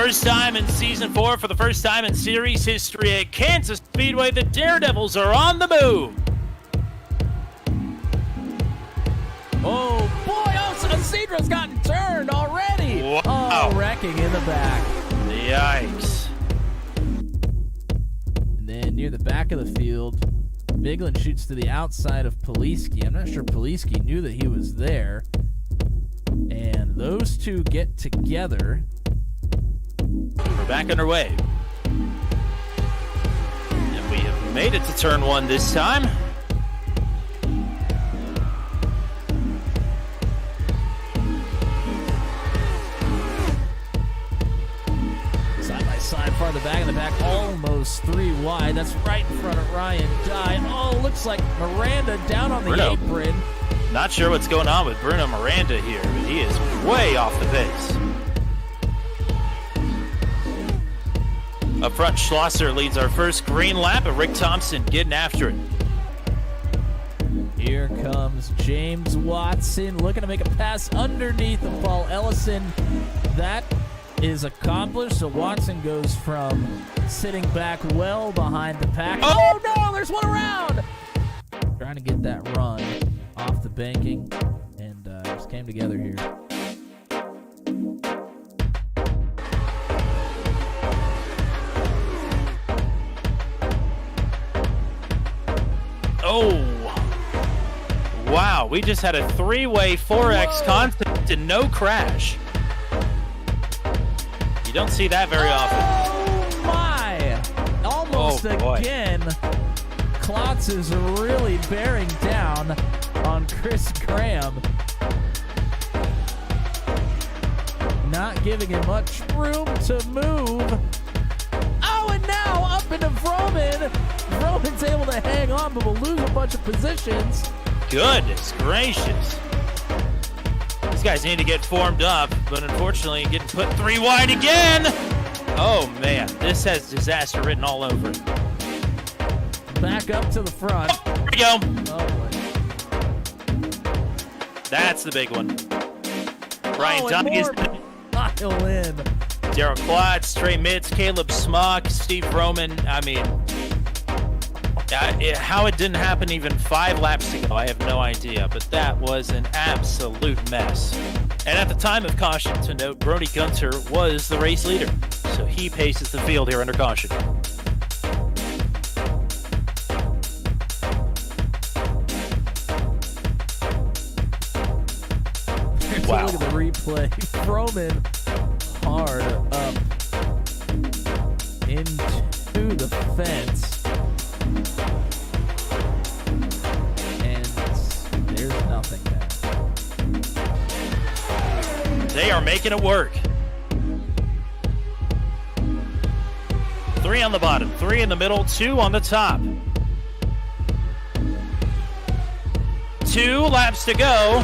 first time in Season 4, for the first time in series history at Kansas Speedway, the Daredevils are on the move. Oh, boy, Isidro's gotten turned already. Wow. Oh, wrecking in the back. Yikes. And then near the back of the field, Vigeland shoots to the outside of Poliski. I'm not sure Poliski knew that he was there. And those two get together. We're back underway. And we have made it to turn one this time. Side by side, farther back in the back, almost 3 wide. That's right in front of Ryan Dye. Oh, looks like Miranda down on the apron. Not sure what's going on with Bruno Miranda here, but he is way off the pace. Up front, Schlosser leads our first green lap, and Rick Thompson getting after it. Here comes James Watson looking to make a pass underneath of Paul Ellison. That is accomplished, so Watson goes from sitting back well behind the pack. Oh no, there's one around! Trying to get that run off the banking, and just came together here. Oh, wow, we just had a 3-way 4X contact and no crash. You don't see that very often. Oh my! Almost again. Klotz is really bearing down on Chris Graham. Not giving him much room to move. Oh, and now up into Vroman. Vroman's able to hang on, but will lose a bunch of positions. Goodness gracious. These guys need to get formed up, but unfortunately getting put 3 wide again. Oh man, this has disaster written all over it. Back up to the front. Oh, here we go. Oh boy. That's the big one. Ryan Dye is pile in. Daryl Klotz, Trey Mitz, Caleb Smock, Steve Roman. I mean, how it didn't happen even 5 laps ago, I have no idea, but that was an absolute mess. And at the time of caution, to note, Brody Gunter was the race leader, so he paces the field here under caution. Wow. Look at the replay. Vroman hard up into the fence. And there's nothing there. They are making it work. 3 on the bottom, 3 in the middle, 2 on the top. 2 laps to go.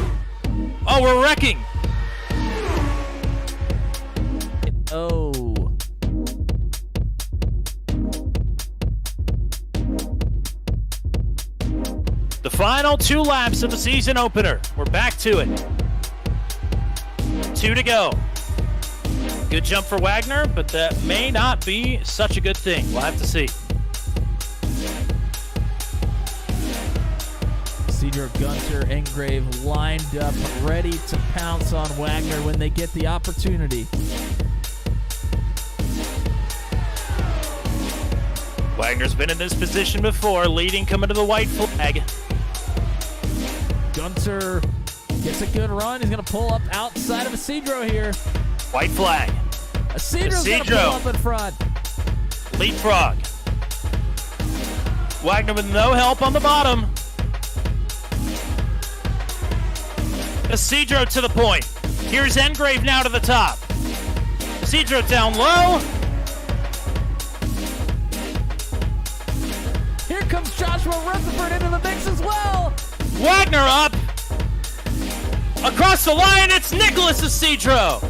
Oh, we're wrecking. Oh. The final 2 laps of the season opener. We're back to it. 2 to go. Good jump for Wagner, but that may not be such a good thing. We'll have to see. Cedar, Gunter, Engrave lined up, ready to pounce on Wagner when they get the opportunity. Wagner's been in this position before, leading coming to the white flag. Gunter gets a good run. He's going to pull up outside of Isidro here. White flag. Isidro's going to pull up in front. Leapfrog. Wagner with no help on the bottom. Isidro to the point. Here's Engrave now to the top. Isidro down low. Here comes Joshua Rutherford into the mix as well. Wagner up. Across the line, it's Nicholas Isidro.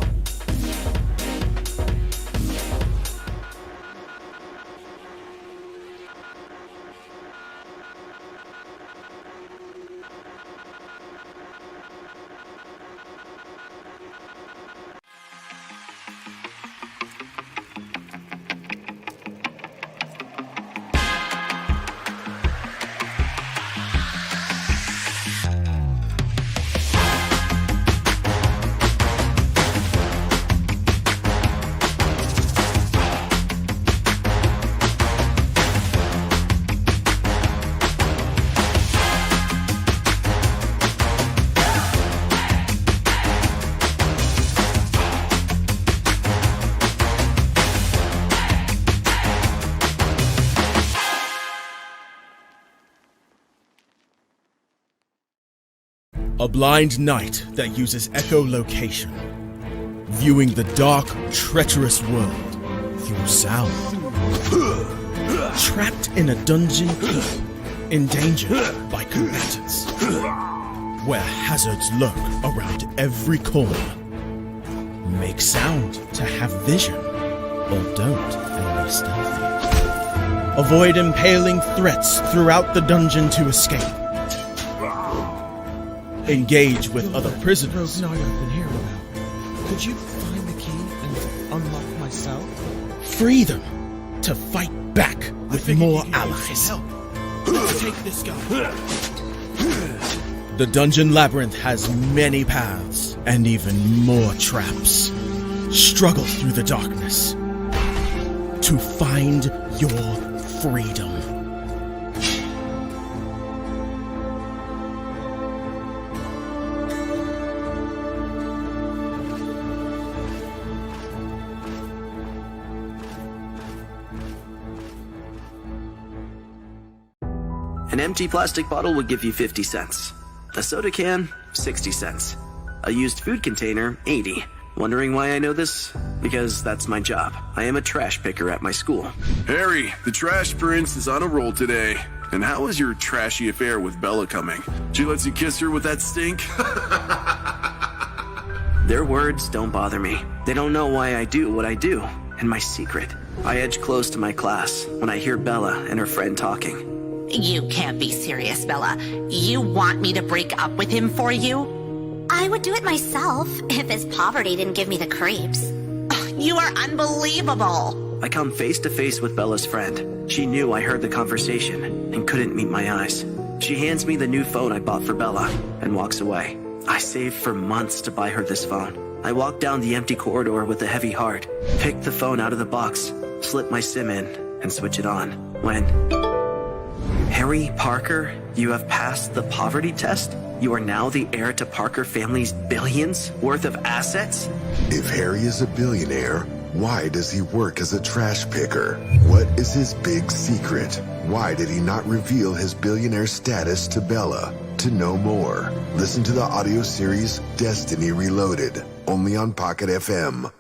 A blind knight that uses echolocation, viewing the dark, treacherous world through sound. Trapped in a dungeon, endangered by combatants, where hazards lurk around every corner. Make sound to have vision, or don't and be stealthy. Avoid impaling threats throughout the dungeon to escape. Engage with other prisoners. I've been here a while. Could you find the key and unlock my cell? Free them to fight back with more allies. Let's take this guy. The Dungeon Labyrinth has many paths and even more traps. Struggle through the darkness to find your freedom. An empty plastic bottle would give you 50 cents. A soda can, 60 cents. A used food container, 80. Wondering why I know this? Because that's my job. I am a trash picker at my school. Harry, the trash prince is on a roll today. And how was your trashy affair with Bella coming? She lets you kiss her with that stink? Their words don't bother me. They don't know why I do what I do. And my secret. I edge close to my class when I hear Bella and her friend talking. You can't be serious, Bella. You want me to break up with him for you? I would do it myself if his poverty didn't give me the creeps. You are unbelievable. I come face to face with Bella's friend. She knew I heard the conversation and couldn't meet my eyes. She hands me the new phone I bought for Bella and walks away. I saved for months to buy her this phone. I walk down the empty corridor with a heavy heart, pick the phone out of the box, slip my SIM in, and switch it on. When... Harry Parker, you have passed the poverty test? You are now the heir to Parker family's billions worth of assets? If Harry is a billionaire, why does he work as a trash picker? What is his big secret? Why did he not reveal his billionaire status to Bella? To know more, listen to the audio series Destiny Reloaded, only on Pocket FM.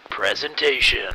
Presentation.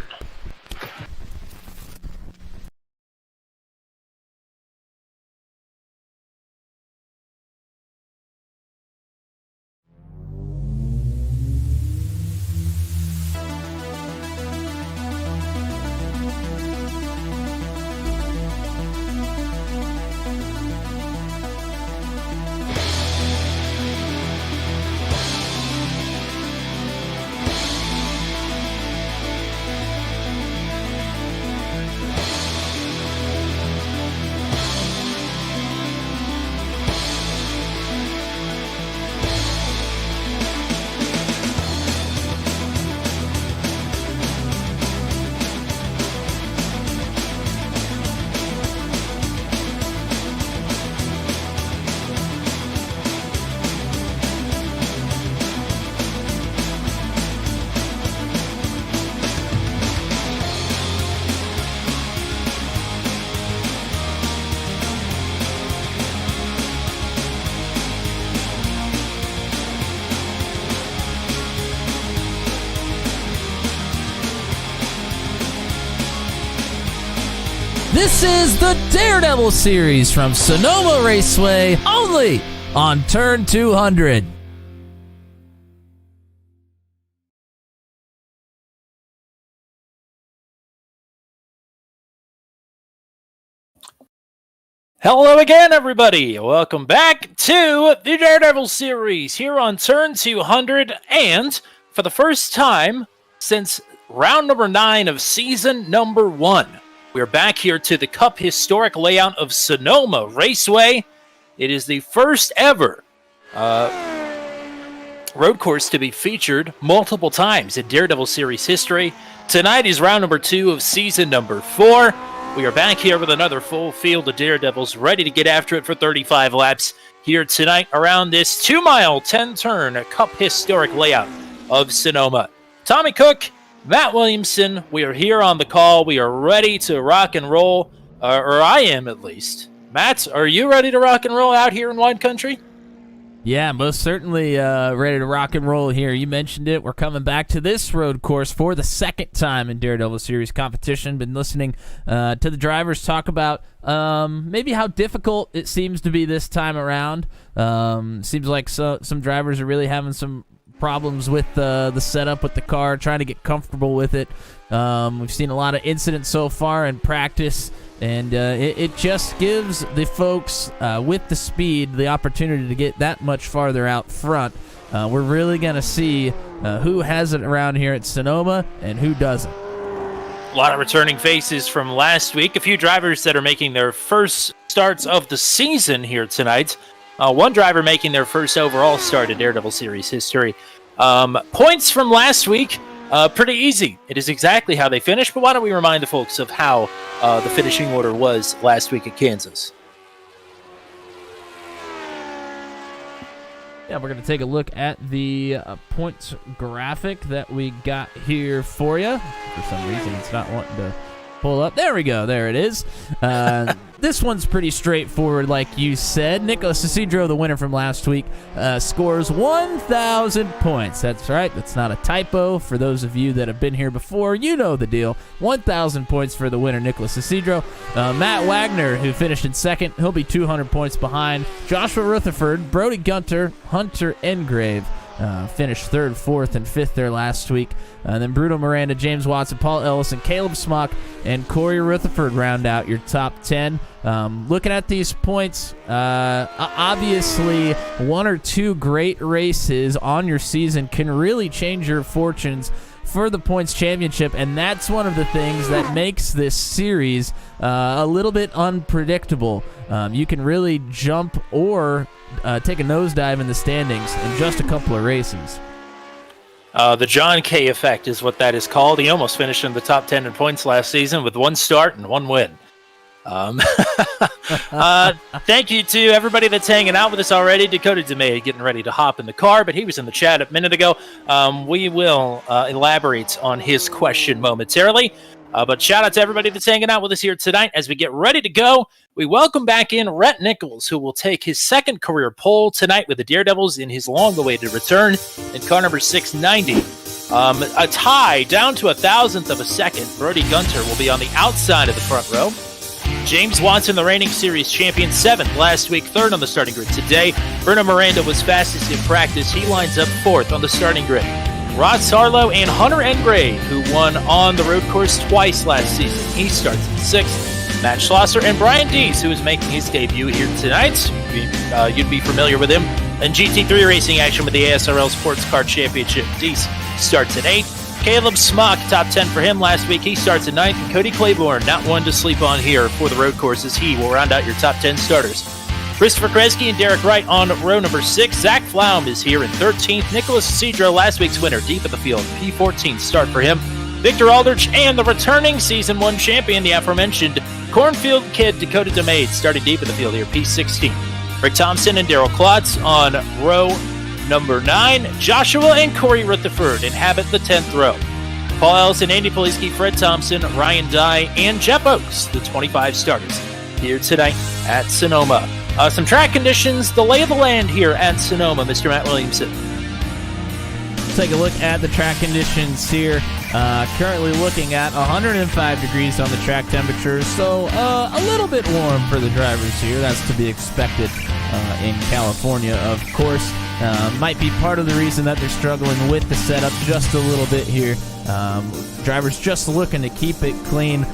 This is the Daredevil series from Sonoma Raceway, only on Turn 200. Hello again, everybody. Welcome back to the Daredevil series here on Turn 200. And for the first time since round number 9 of season number 1, we're back here to the Cup historic layout of Sonoma Raceway. It is the first ever road course to be featured multiple times in Daredevil series history. Tonight is round number 2 of season number 4. We are back here with another full field of Daredevils ready to get after it for 35 laps here tonight around this 2-mile, 10-turn Cup historic layout of Sonoma. Tommy Cook, Matt Williamson, we are here on the call. We are ready to rock and roll, or I am at least. Matt, are you ready to rock and roll out here in wine country? Yeah, most certainly ready to rock and roll here. You mentioned it. We're coming back to this road course for the second time in Daredevil Series competition. Been listening to the drivers talk about maybe how difficult it seems to be this time around. Seems like some drivers are really having some problems with the setup with the car, trying to get comfortable with it. We've seen a lot of incidents so far in practice, and it just gives the folks with the speed the opportunity to get that much farther out front. We're really going to see who has it around here at Sonoma and who doesn't. A lot of returning faces from last week. A few drivers that are making their first starts of the season here tonight. One driver making their first overall start in Daredevil Series history. Points from last week, pretty easy. It is exactly how they finished, but why don't we remind the folks of how the finishing order was last week at Kansas. Yeah, we're going to take a look at the points graphic that we got here for you. For some reason, it's not wanting to pull up. There we go. There it is. This one's pretty straightforward, like you said. Nicholas Isidro, the winner from last week, scores 1,000 points. That's right. That's not a typo. For those of you that have been here before, you know the deal. 1,000 points for the winner, Nicholas Isidro. Matt Wagner, who finished in second, he'll be 200 points behind. Joshua Rutherford, Brody Gunter, Hunter Engrave finished third, fourth, and fifth there last week. Then Bruno Miranda, James Watson, Paul Ellison, Caleb Smock, and Corey Rutherford round out your top 10. Looking at these points, obviously one or two great races on your season can really change your fortunes for the points championship, and that's one of the things that makes this series a little bit unpredictable. You can really jump or take a nosedive in the standings in just a couple of races. The John K effect is what that is called. He almost finished in the top 10 in points last season with one start and one win. Thank you to everybody that's hanging out with us already. Dakota DeMay getting ready to hop in the car, but he was in the chat a minute ago. We will elaborate on his question momentarily. But shout out to everybody that's hanging out with us here tonight. As we get ready to go, we welcome back in Rhett Nichols, who will take his second career pole tonight with the Daredevils in his long-awaited return in car number 690. A tie down to 1,000th of a second. Brody Gunter will be on the outside of the front row. James Watson, the reigning series champion, 7th last week, 3rd on the starting grid today. Bruno Miranda was fastest in practice. He lines up 4th on the starting grid. Rod Sarlo and Hunter Engrave, who won on the road course twice last season. He starts in 6th. Matt Schlosser and Brian Deese, who is making his debut here tonight. You'd be familiar with him. And GT3 racing action with the ASRL Sports Car Championship. Deese starts at 8th. Caleb Smock, top 10 for him last week. He starts at 9th. And Cody Claiborne, not one to sleep on here for the road courses. He will round out your top 10 starters. Christopher Kresge and Derek Wright on row number 6. Zach Flaum is here in 13th. Nicholas Cedro, last week's winner, deep at the field. P14 start for him. Victor Aldrich and the returning Season 1 champion, the aforementioned Cornfield Kid, Dakota DeMade, starting deep at the field here, P16. Rick Thompson and Daryl Klotz on row number 9. Joshua and Corey Rutherford inhabit the 10th row. Paul Ellison, Andy Poliski, Fred Thompson, Ryan Dye, and Jeff Oakes, the 25 starters here tonight at Sonoma. Some track conditions, the lay of the land here at Sonoma, Mr. Matt Williamson. Take a look at the track conditions here. Currently looking at 105 degrees on the track temperature, so a little bit warm for the drivers here. That's to be expected in California, of course. Might be part of the reason that they're struggling with the setup just a little bit here. Drivers just looking to keep it clean.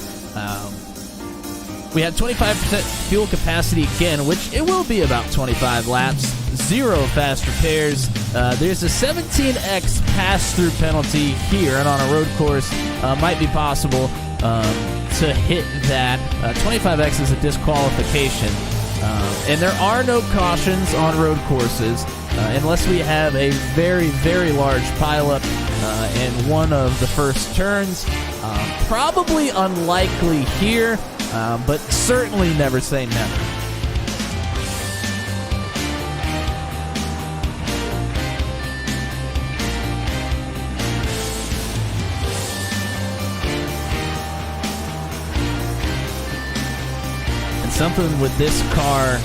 We had 25% fuel capacity again, which it will be about 25 laps. 0 fast repairs. There's a 17x pass-through penalty here, and on a road course, might be possible to hit that. 25x is a disqualification. And there are no cautions on road courses unless we have a very, very large pileup. in one of the first turns. Probably unlikely here, but certainly never say never. Something with this car,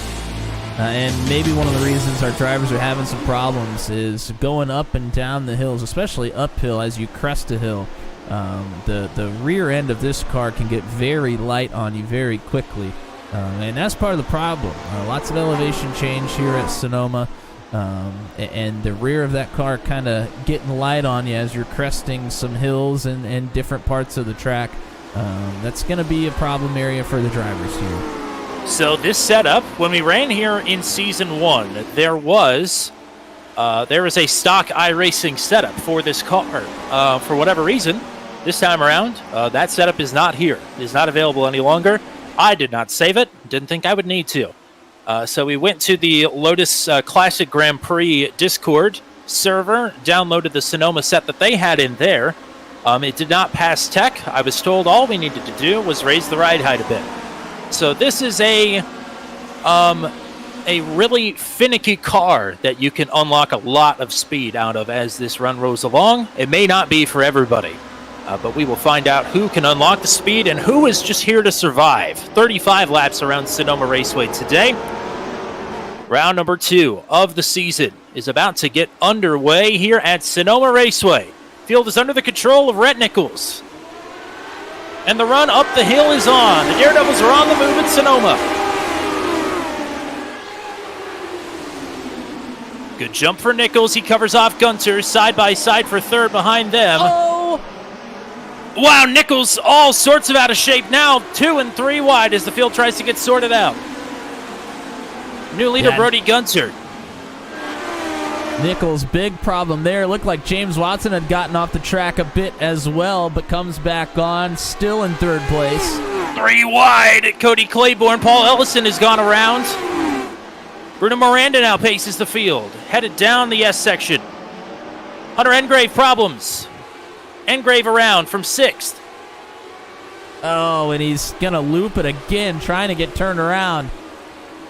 and maybe one of the reasons our drivers are having some problems, is going up and down the hills, especially uphill as you crest a hill. The rear end of this car can get very light on you very quickly, and that's part of the problem. Lots of elevation change here at Sonoma, and the rear of that car kind of getting light on you as you're cresting some hills and different parts of the track. That's going to be a problem area for the drivers here. So this setup, when we ran here in Season 1, there is a stock iRacing setup for this car. For whatever reason, this time around, that setup is not here. It is not available any longer. I did not save it. Didn't think I would need to. So we went to the Lotus Classic Grand Prix Discord server, downloaded the Sonoma set that they had in there. It did not pass tech. I was told all we needed to do was raise the ride height a bit. So this is a really finicky car that you can unlock a lot of speed out of as this run rolls along. It may not be for everybody, but we will find out who can unlock the speed and who is just here to survive. 35 laps around Sonoma Raceway today. Round number 2 of the season is about to get underway here at Sonoma Raceway. Field is under the control of Rhett Nichols. And the run up the hill is on. The Daredevils are on the move at Sonoma. Good jump for Nichols. He covers off Gunter side by side for third behind them. Oh! Wow, Nichols all sorts of out of shape now. 2 and 3 wide as the field tries to get sorted out. New leader Brody Gunter. Nichols, big problem there. Looked like James Watson had gotten off the track a bit as well, but comes back on, still in third place. 3 wide. Cody Claiborne. Paul Ellison has gone around. Bruno Miranda now paces the field, headed down the S section. Hunter Engrave problems. Engrave around from 6th. Oh, and he's going to loop it again, trying to get turned around.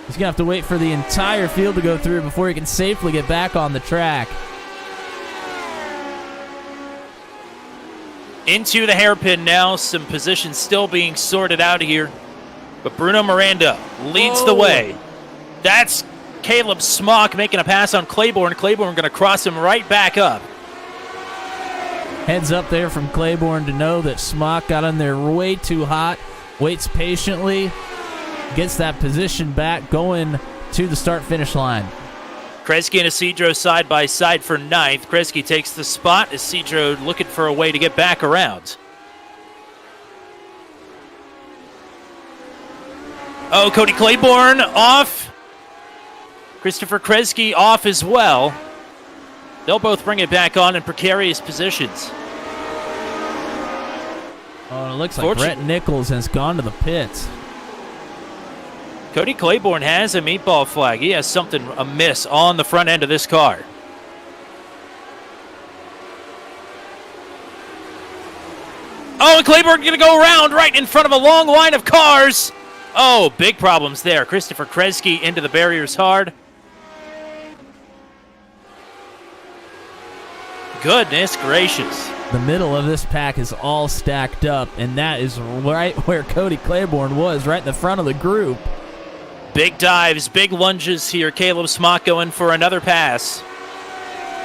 He's going to have to wait for the entire field to go through before he can safely get back on the track. Into the hairpin now. Some positions still being sorted out here. But Bruno Miranda leads the way. That's Caleb Smock making a pass on Claiborne. Claiborne going to cross him right back up. Heads up there from Claiborne to know that Smock got in there way too hot. Waits patiently. Gets that position back, going to the start-finish line. Kresge and Isidro side by side for 9th. Kresge takes the spot. Isidro looking for a way to get back around. Oh, Cody Claiborne off. Christopher Kresge off as well. They'll both bring it back on in precarious positions. Oh, it looks like Rhett Nichols has gone to the pits. Cody Claiborne has a meatball flag. He has something amiss on the front end of this car. Oh, and Claiborne going to go around right in front of a long line of cars. Oh, big problems there. Christopher Kresge into the barriers hard. Goodness gracious. The middle of this pack is all stacked up, and that is right where Cody Claiborne was, right in the front of the group. Big dives, big lunges here. Caleb Smock going for another pass.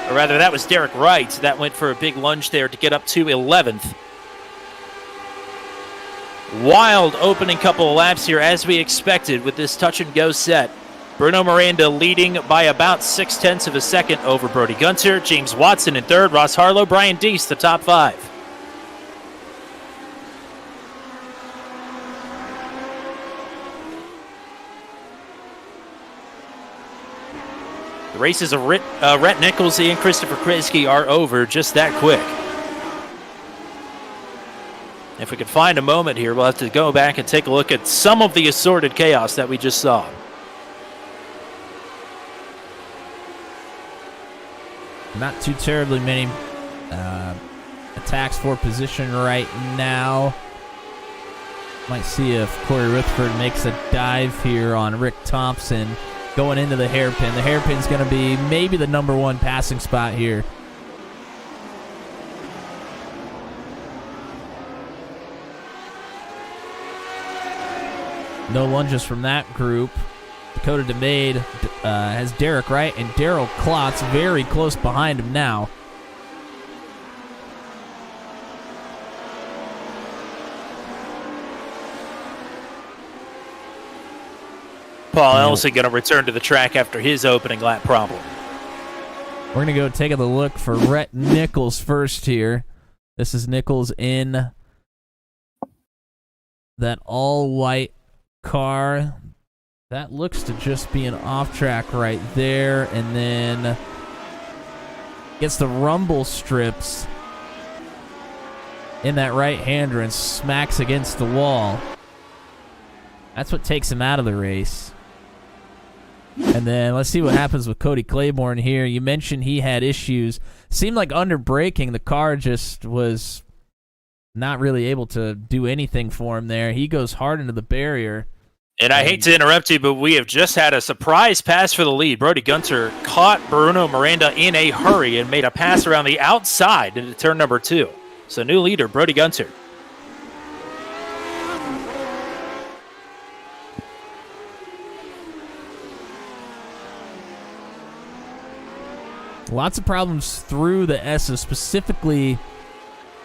Or rather, that was Derek Wright. That went for a big lunge there to get up to 11th. Wild opening couple of laps here, as we expected with this touch-and-go set. Bruno Miranda leading by about 0.6 of a second over Brody Gunter. James Watson in third. Ross Harlow, Brian Deese, the top 5. The races of Rhett Nichols and Christopher Kresge are over just that quick. If we can find a moment here, we'll have to go back and take a look at some of the assorted chaos that we just saw. Not too terribly many attacks for position right now. Might see if Corey Rutherford makes a dive here on Rick Thompson going into the hairpin. The hairpin's going to be maybe the number one passing spot here. No lunges from that group. Dakota DeMade has Derek Wright and Daryl Klotz very close behind him now. Paul Ellison going to return to the track after his opening lap problem. We're going to go take a look for Rhett Nichols first here. This is Nichols in that all-white car. That looks to just be an off-track right there, and then gets the rumble strips in that right-hander and smacks against the wall. That's what takes him out of the race. And then let's see what happens with Cody Claiborne here. You mentioned he had issues. Seemed like under braking, the car just was not really able to do anything for him there. He goes hard into the barrier. And I hate to interrupt you, but we have just had a surprise pass for the lead. Brody Gunter caught Bruno Miranda in a hurry and made a pass around the outside into turn number 2. So new leader, Brody Gunter. Lots of problems through the S's, specifically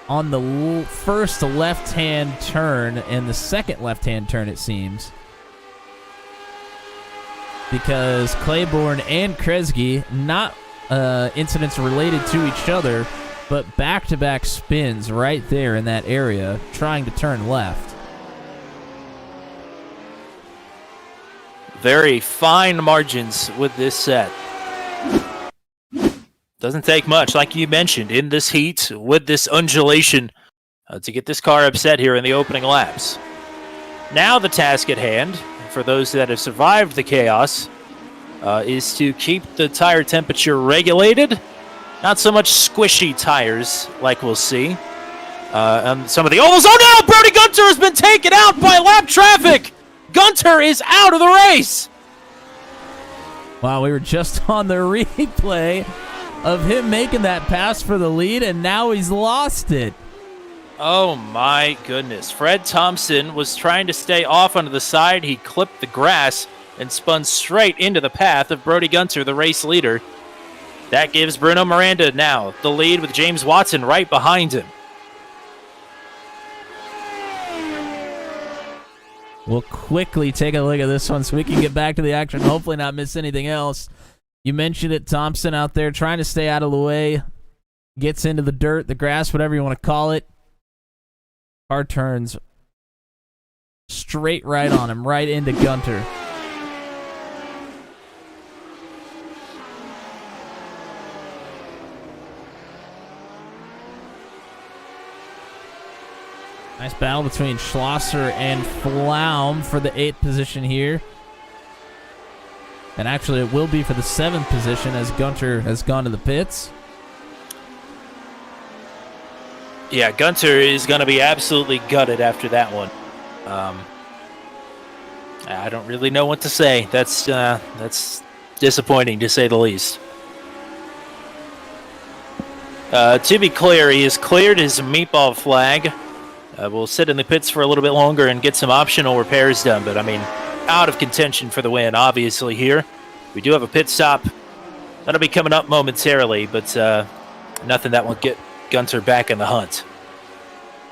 on the first left-hand turn and the second left-hand turn, it seems. Because Claiborne and Kresge, not incidents related to each other, but back-to-back spins right there in that area, trying to turn left. Very fine margins with this set. Doesn't take much, like you mentioned, in this heat with this undulation to get this car upset here in the opening laps. Now the task at hand, for those that have survived the chaos, is to keep the tire temperature regulated. Not so much squishy tires like we'll see. On some of the ovals. Oh no! Brody Gunter has been taken out by lap traffic! Gunter is out of the race! Wow, we were just on the replay of him making that pass for the lead, and now he's lost it. Oh my goodness. Fred Thompson was trying to stay off onto the side. He clipped the grass and spun straight into the path of Brody Gunter, the race leader. That gives Bruno Miranda now the lead with James Watson right behind him. We'll quickly take a look at this one so we can get back to the action, hopefully not miss anything else. You mentioned it, Thompson out there trying to stay out of the way. Gets into the dirt, the grass, whatever you want to call it. Car turns straight right on him, right into Gunter. Nice battle between Schlosser and Flaum for the 8th position here. And actually, it will be for the 7th position as Gunter has gone to the pits. Yeah, Gunter is going to be absolutely gutted after that one. I don't really know what to say. That's disappointing, to say the least. To be clear, he has cleared his meatball flag. We'll sit in the pits for a little bit longer and get some optional repairs done. But, I mean, out of contention for the win, obviously, here. We do have a pit stop. That'll be coming up momentarily, but nothing that will get Gunter back in the hunt.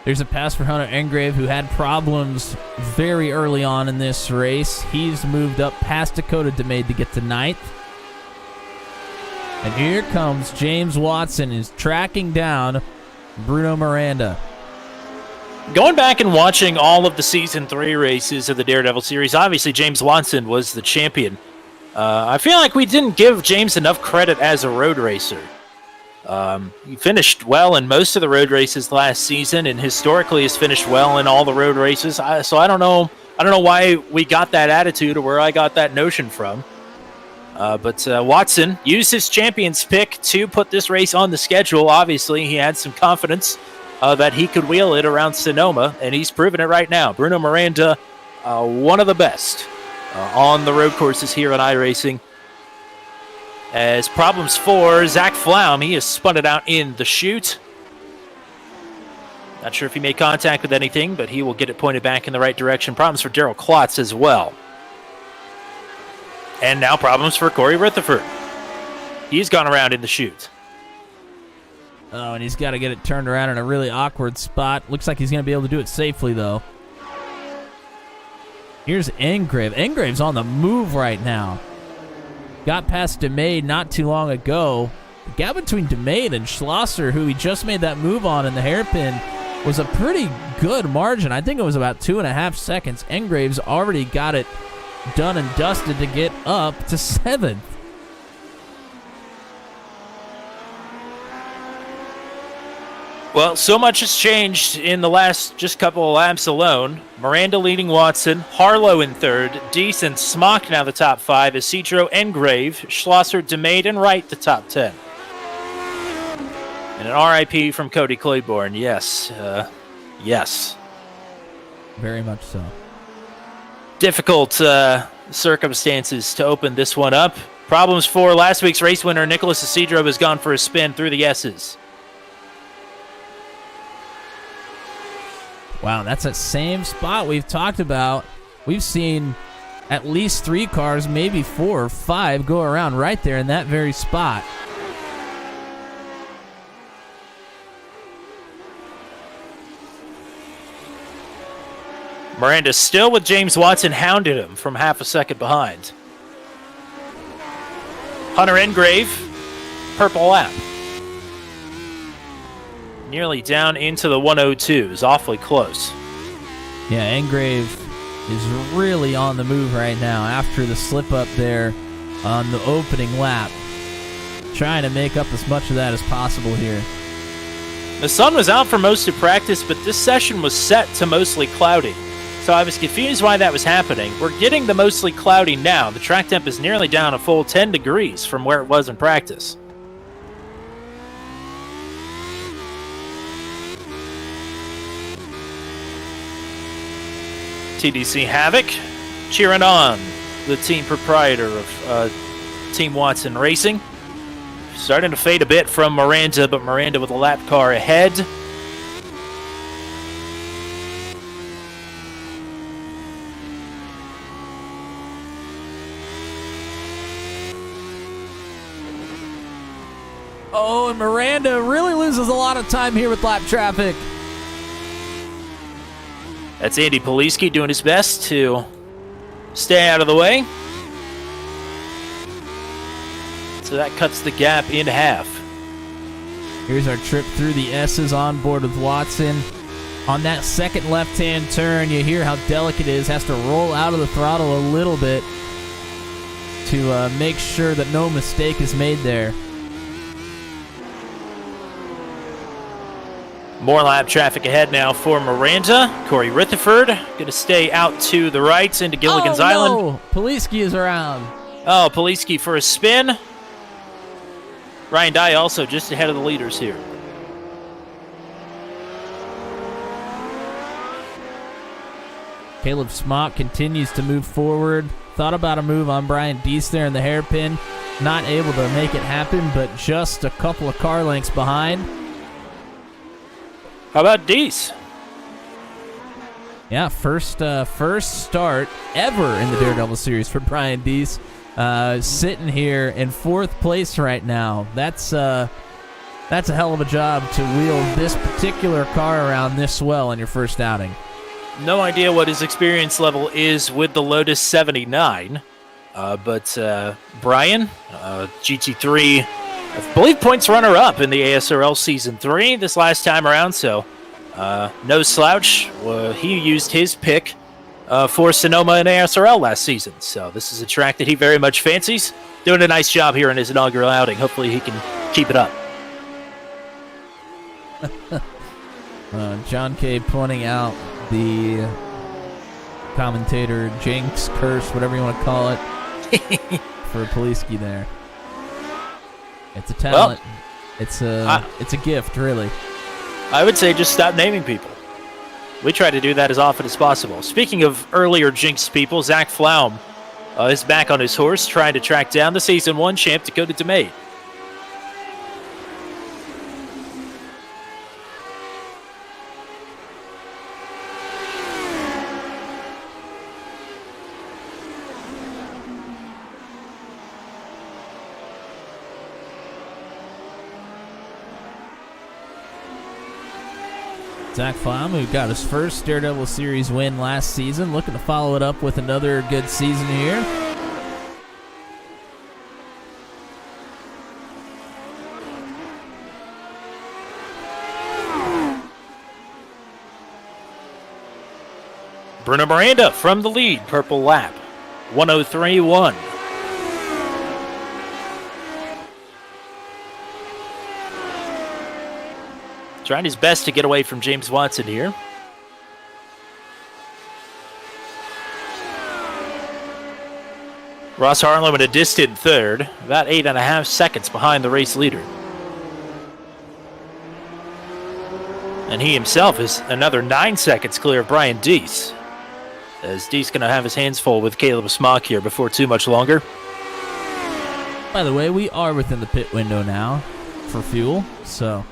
There's a pass for Hunter Engrave, who had problems very early on in this race. He's moved up past Dakota DeMade to get to 9th. And here comes James Watson, is tracking down Bruno Miranda. Going back and watching all of the Season 3 races of the Daredevil series, obviously James Watson was the champion. I feel like we didn't give James enough credit as a road racer. He finished well in most of the road races last season, and historically has finished well in all the road races. So I don't know why we got that attitude or where I got that notion from. But Watson used his champion's pick to put this race on the schedule. Obviously, he had some confidence that he could wheel it around Sonoma, and he's proven it right now. Bruno Miranda, one of the best on the road courses here at iRacing. As problems for Zach Flaum, he has spun it out in the chute. Not sure if he made contact with anything, but he will get it pointed back in the right direction. Problems for Daryl Klotz as well. And now problems for Corey Rutherford. He's gone around in the chute. Oh, and he's got to get it turned around in a really awkward spot. Looks like he's going to be able to do it safely, though. Here's Engrave. Engrave's on the move right now. Got past DeMade not too long ago. The gap between DeMade and Schlosser, who he just made that move on in the hairpin, was a pretty good margin. I think it was about 2.5 seconds. Engrave's already got it done and dusted to get up to 7th. Well, so much has changed in the last just couple of laps alone. Miranda leading Watson, Harlow in third, Deese and Smock now the top 5, Isidro, Engrave, Schlosser, DeMade, and Wright the top 10. And an RIP from Cody Claiborne, yes. Yes. Very much so. Difficult circumstances to open this one up. Problems for last week's race winner, Nicholas Isidro, has gone for a spin through the S's. Wow, that's that same spot we've talked about. We've seen at least 3 cars, maybe 4 or 5, go around right there in that very spot. Miranda still with James Watson, hounded him from half a second behind. Hunter Engrave, purple lap. Nearly down into the 102s, awfully close. Yeah, Engrave is really on the move right now after the slip up there on the opening lap. Trying to make up as much of that as possible here. The sun was out for most of practice, but this session was set to mostly cloudy. So I was confused why that was happening. We're getting the mostly cloudy now. The track temp is nearly down a full 10 degrees from where it was in practice. TDC Havoc cheering on the team proprietor of Team Watson Racing. Starting to fade a bit from Miranda, but Miranda with a lap car ahead. Oh, and Miranda really loses a lot of time here with lap traffic. That's Andy Poliski doing his best to stay out of the way. So that cuts the gap in half. Here's our trip through the S's on board with Watson. On that second left-hand turn, you hear how delicate it is. Has to roll out of the throttle a little bit to make sure that no mistake is made there. More lap traffic ahead now for Miranda. Corey Rutherford going to stay out to the right into Gilligan's Island. No! Poliski is around. Oh, Poliski for a spin. Ryan Dye also just ahead of the leaders here. Caleb Smock continues to move forward. Thought about a move on Brian Deese there in the hairpin. Not able to make it happen, but just a couple of car lengths behind. How about Deese? Yeah, first start ever in the Daredevil series for Brian Deese. Sitting here in 4th place right now. That's a hell of a job to wheel this particular car around this well in your first outing. No idea what his experience level is with the Lotus 79, but Brian, GT3, I believe points runner-up in the ASRL Season 3 this last time around, so no slouch. He used his pick for Sonoma and ASRL last season, so this is a track that he very much fancies. Doing a nice job here in his inaugural outing. Hopefully he can keep it up. John K. pointing out the commentator jinx, curse, whatever you want to call it, for a Poliski there. It's a talent. Well, it's a gift, really. I would say just stop naming people. We try to do that as often as possible. Speaking of earlier jinxed people, Zach Flaum is back on his horse, trying to track down the Season 1 champ, Dakota DeMay. Zach Flaum, who got his first Daredevil Series win last season, looking to follow it up with another good season here. Bruno Miranda from the lead, purple lap, 103.1. Trying his best to get away from James Watson here. Ross Harlow in a distant third, about 8.5 seconds behind the race leader. And he himself is another 9 seconds clear of Brian Deese, as Deese going to have his hands full with Caleb Smock here before too much longer. By the way, we are within the pit window now for fuel, so...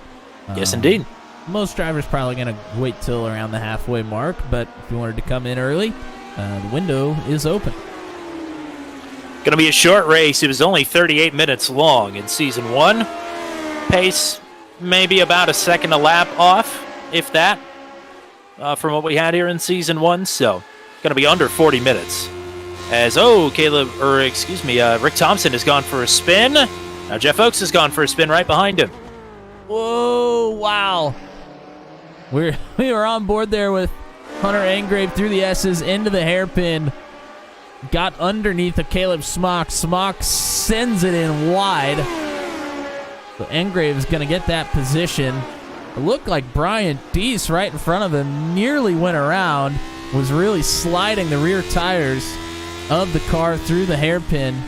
yes, indeed. Most drivers probably going to wait till around the halfway mark, but if you wanted to come in early, the window is open. Going to be a short race. It was only 38 minutes long in Season 1. Pace maybe about a second a lap off, if that, from what we had here in Season 1. So, going to be under 40 minutes. As, Rick Thompson has gone for a spin. Now Jeff Oakes has gone for a spin right behind him. Whoa, wow. We were on board there with Hunter Engrave through the S's into the hairpin. Got underneath of Caleb Smock. Smock sends it in wide. So Engrave is going to get that position. It looked like Brian Deese right in front of him nearly went around. Was really sliding the rear tires of the car through the hairpin.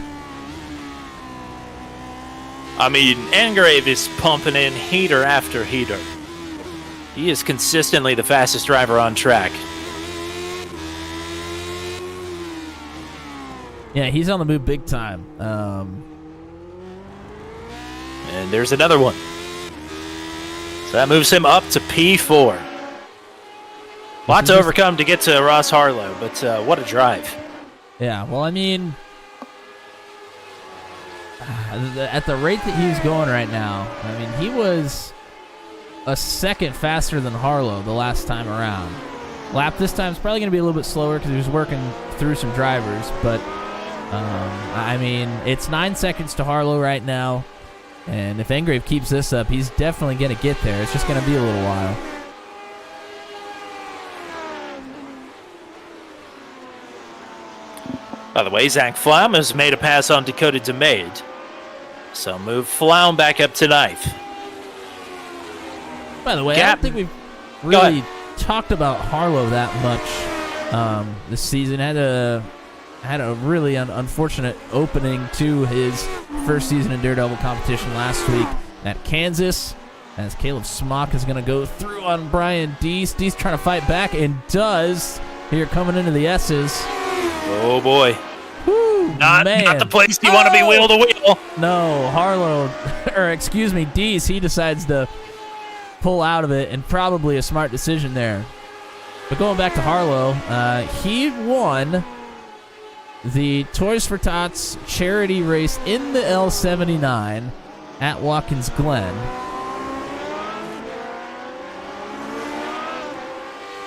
I mean, Engrave is pumping in heater after heater. He is consistently the fastest driver on track. Yeah, he's on the move big time. And there's another one. So that moves him up to P4. Lot to overcome to get to Ross Harlow, but what a drive. Yeah, well, I mean... at the rate that he's going right now, I mean, he was a second faster than Harlow the last time around. Lap this time is probably going to be a little bit slower because he was working through some drivers, but, I mean, it's 9 seconds to Harlow right now, and if Engrave keeps this up, he's definitely going to get there. It's just going to be a little while. By the way, Zach Flaum has made a pass on Dakota DeMade. So move Flaum back up to ninth. By the way, I don't think we've really talked about Harlow that much this season. Had a really unfortunate opening to his first season in Daredevil competition last week at Kansas, as Caleb Smock is going to go through on Brian Deese. Deese trying to fight back and does here coming into the S's. Oh boy. Woo, not the place you want to be wheel to wheel. No, Harlow, Deese, he decides to pull out of it, and probably a smart decision there. But going back to Harlow, he won the Toys for Tots charity race in the L79 at Watkins Glen.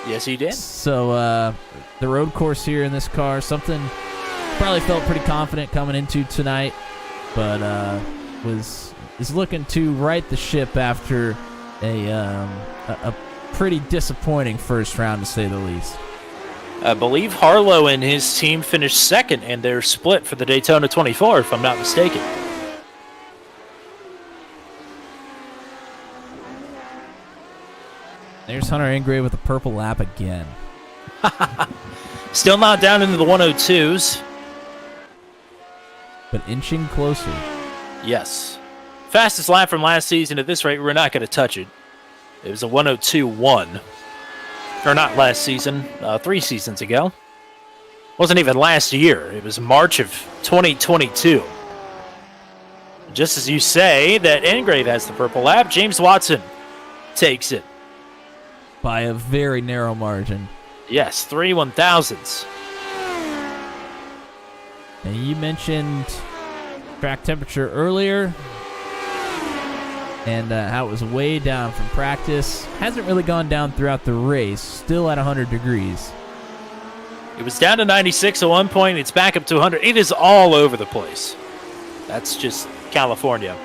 Yes, he did. So the road course here in this car, something probably felt pretty confident coming into tonight, but is looking to right the ship after a pretty disappointing first round, to say the least. I believe Harlow and his team finished second in their split for the Daytona 24, if I'm not mistaken. There's Hunter Engrave with a purple lap again. Still not down into the 102s. but inching closer. Yes. Fastest lap from last season. At this rate, we're not going to touch it. It was a 102.1. Or not last season, 3 seasons ago. Wasn't even last year. It was March of 2022. Just as you say that Engrave has the purple lap, James Watson takes it. By a very narrow margin. Yes, 3 1,000ths. And you mentioned track temperature earlier. And how it was way down from practice. Hasn't really gone down throughout the race. Still at 100 degrees. It was down to 96 at one point. It's back up to 100. It is all over the place. That's just California.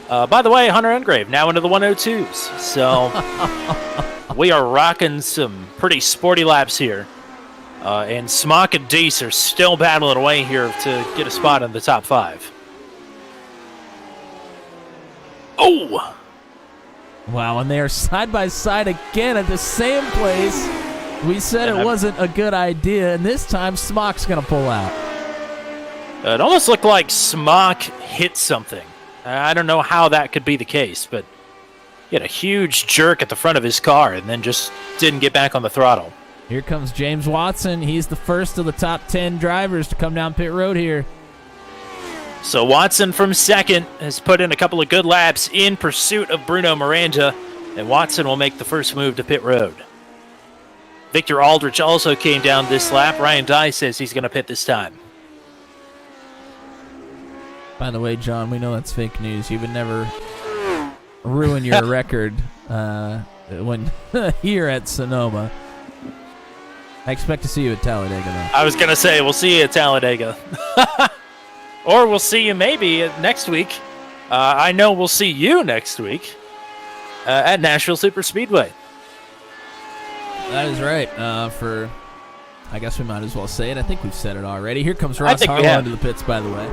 By the way, Hunter Engrave now into the 102s. So we are rocking some pretty sporty laps here. And Smock and Deese are still battling away here to get a spot in the top 5. Oh! Wow, and they are side by side again at the same place. We said it wasn't a good idea, and this time Smock's going to pull out. It almost looked like Smock hit something. I don't know how that could be the case, but he had a huge jerk at the front of his car and then just didn't get back on the throttle. Here comes James Watson. He's the first of the top 10 drivers to come down pit road here. So Watson from second has put in a couple of good laps in pursuit of Bruno Miranda, and Watson will make the first move to pit road. Victor Aldrich also came down this lap. Ryan Dye says he's going to pit this time. By the way, John, we know that's fake news. You would never ruin your record when here at Sonoma. I expect to see you at Talladega, though. I was going to say, we'll see you at Talladega. Or we'll see you maybe next week. I know we'll see you next week at Nashville Super Speedway. That is right. I guess we might as well say it. I think we've said it already. Here comes Ross Harlow into the pits, by the way.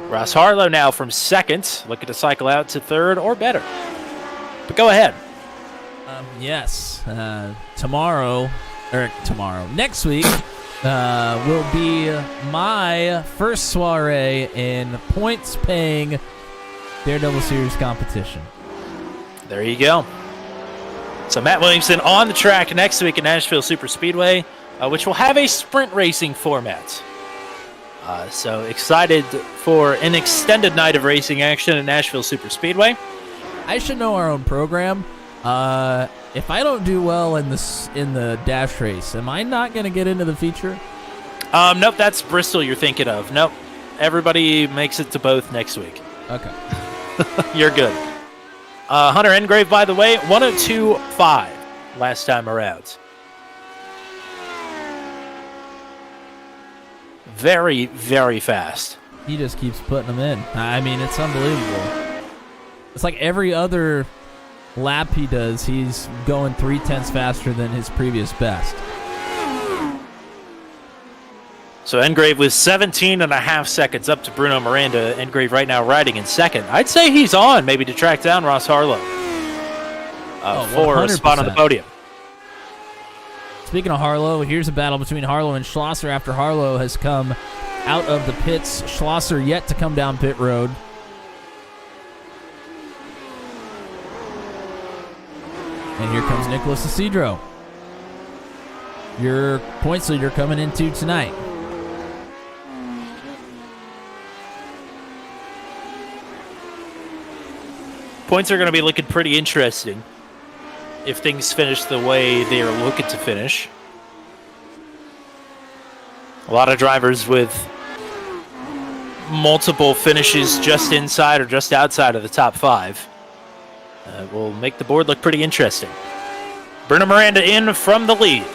Ross Harlow now from second, looking to cycle out to third or better. But go ahead. Yes. Next week will be my first soiree in points-paying Daredevil Series competition. There you go. So Matt Williamson on the track next week at Nashville Super Speedway, which will have a sprint racing format. So excited for an extended night of racing action at Nashville Super Speedway. I should know our own program. If I don't do well in the dash race, am I not going to get into the feature? Nope, that's Bristol you're thinking of. Nope. Everybody makes it to both next week. Okay. You're good. Hunter Engrave, by the way, 102.5 last time around. Very, very fast. He just keeps putting them in. I mean, it's unbelievable. It's like every other lap he does, he's going 0.3 faster than his previous best. So Engrave was 17.5 seconds up to Bruno Miranda. Engrave right now riding in second. I'd say he's on maybe to track down Ross Harlow for a spot on the podium. Speaking of Harlow, here's a battle between Harlow and Schlosser after Harlow has come out of the pits. Schlosser yet to come down pit road. And here comes Nicholas Isidro, your points leader coming into tonight. Points are going to be looking pretty interesting if things finish the way they are looking to finish. A lot of drivers with multiple finishes just inside or just outside of the top 5 will make the board look pretty interesting. Bruno Miranda in from the lead.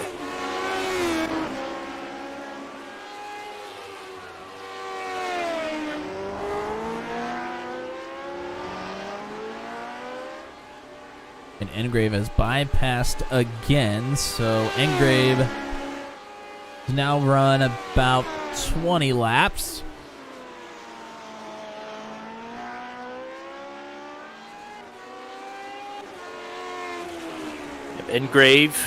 And Engrave has bypassed again, so Engrave has now run about 20 laps. Engrave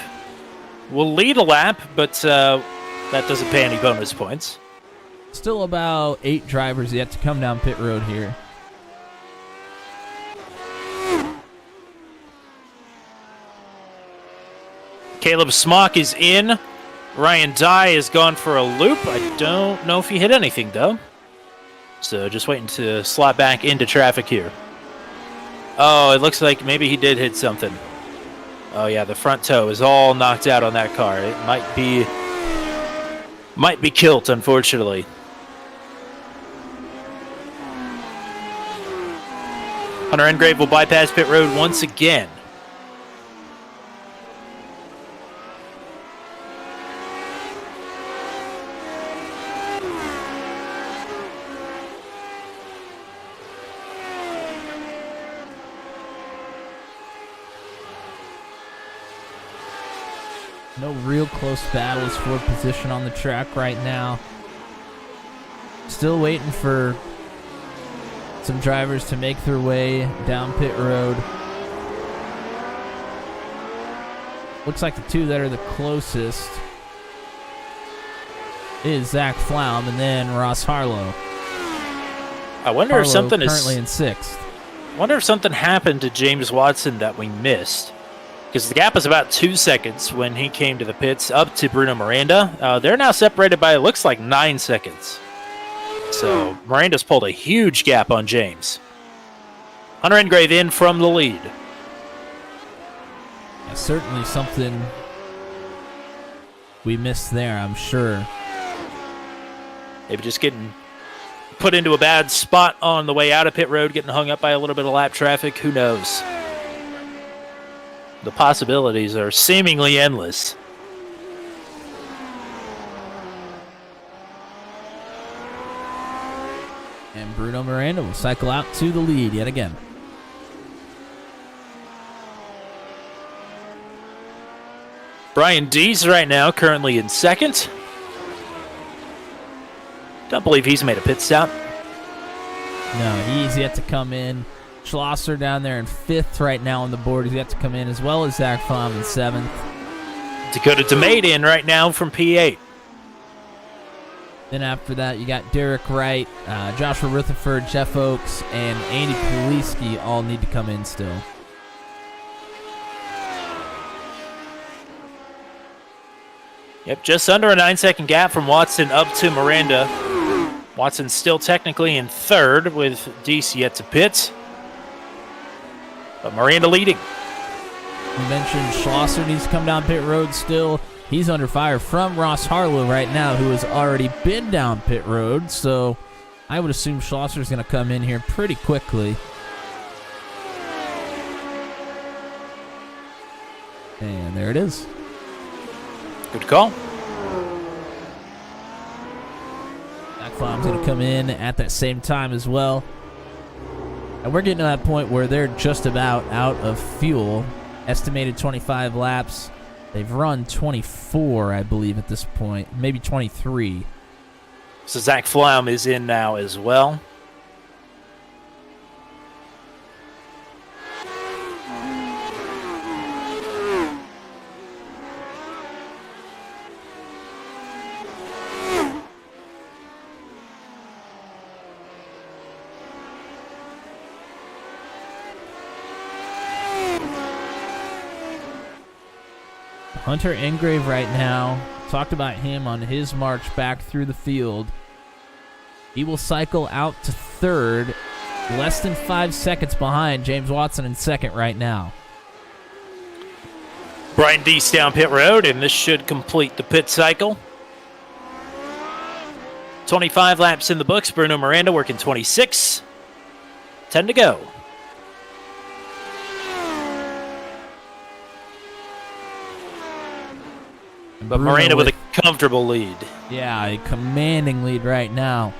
will lead a lap, but that doesn't pay any bonus points. Still about 8 drivers yet to come down pit road here. Caleb Smock is in. Ryan Dye has gone for a loop. I don't know if he hit anything, though. So just waiting to slot back into traffic here. Oh, it looks like maybe he did hit something. Oh, yeah, the front toe is all knocked out on that car. It might be killed, unfortunately. Hunter Engrave will bypass pit road once again. No real close battles for position on the track right now. Still waiting for some drivers to make their way down pit road. Looks like the two that are the closest is Zach Flaum and then Ross Harlow. I wonder Harlow if something currently in 6th. I wonder if something happened to James Watson that we missed. Because the gap was about 2 seconds when he came to the pits up to Bruno Miranda. They're now separated by, it looks like, 9 seconds. So Miranda's pulled a huge gap on James. Hunter Engrave in from the lead. Yeah, certainly something we missed there, I'm sure. Maybe just getting put into a bad spot on the way out of pit road, getting hung up by a little bit of lap traffic. Who knows? The possibilities are seemingly endless. And Bruno Miranda will cycle out to the lead yet again. Brian Dees right now currently in 2nd. Don't believe he's made a pit stop. No, he's yet to come in. Schlosser down there in 5th right now on the board. He's yet to come in, as well as Zach Flaum in 7th. Dakota DeMade in right now from P8. Then after that, you got Derek Wright, Joshua Rutherford, Jeff Oakes, and Andy Puliski all need to come in still. Yep, just under a 9-second gap from Watson up to Miranda. Watson's still technically in 3rd with Deese yet to pit. But Miranda leading. You mentioned Schlosser needs to come down pit road still. He's under fire from Ross Harlow right now, who has already been down pit road. So I would assume Schlosser's going to come in here pretty quickly. And there it is. Good call. Zach Flaum's going to come in at that same time as well. And we're getting to that point where they're just about out of fuel. Estimated 25 laps. They've run 24, I believe, at this point. Maybe 23. So Zach Flaum is in now as well. Hunter Engrave right now, talked about him on his march back through the field. He will cycle out to 3rd, less than 5 seconds behind James Watson in 2nd right now. Brian Deese down pit road, and this should complete the pit cycle. 25 laps in the books. Bruno Miranda working 26. 10 to go. But Bruno Miranda with a comfortable lead. Yeah, a commanding lead right now.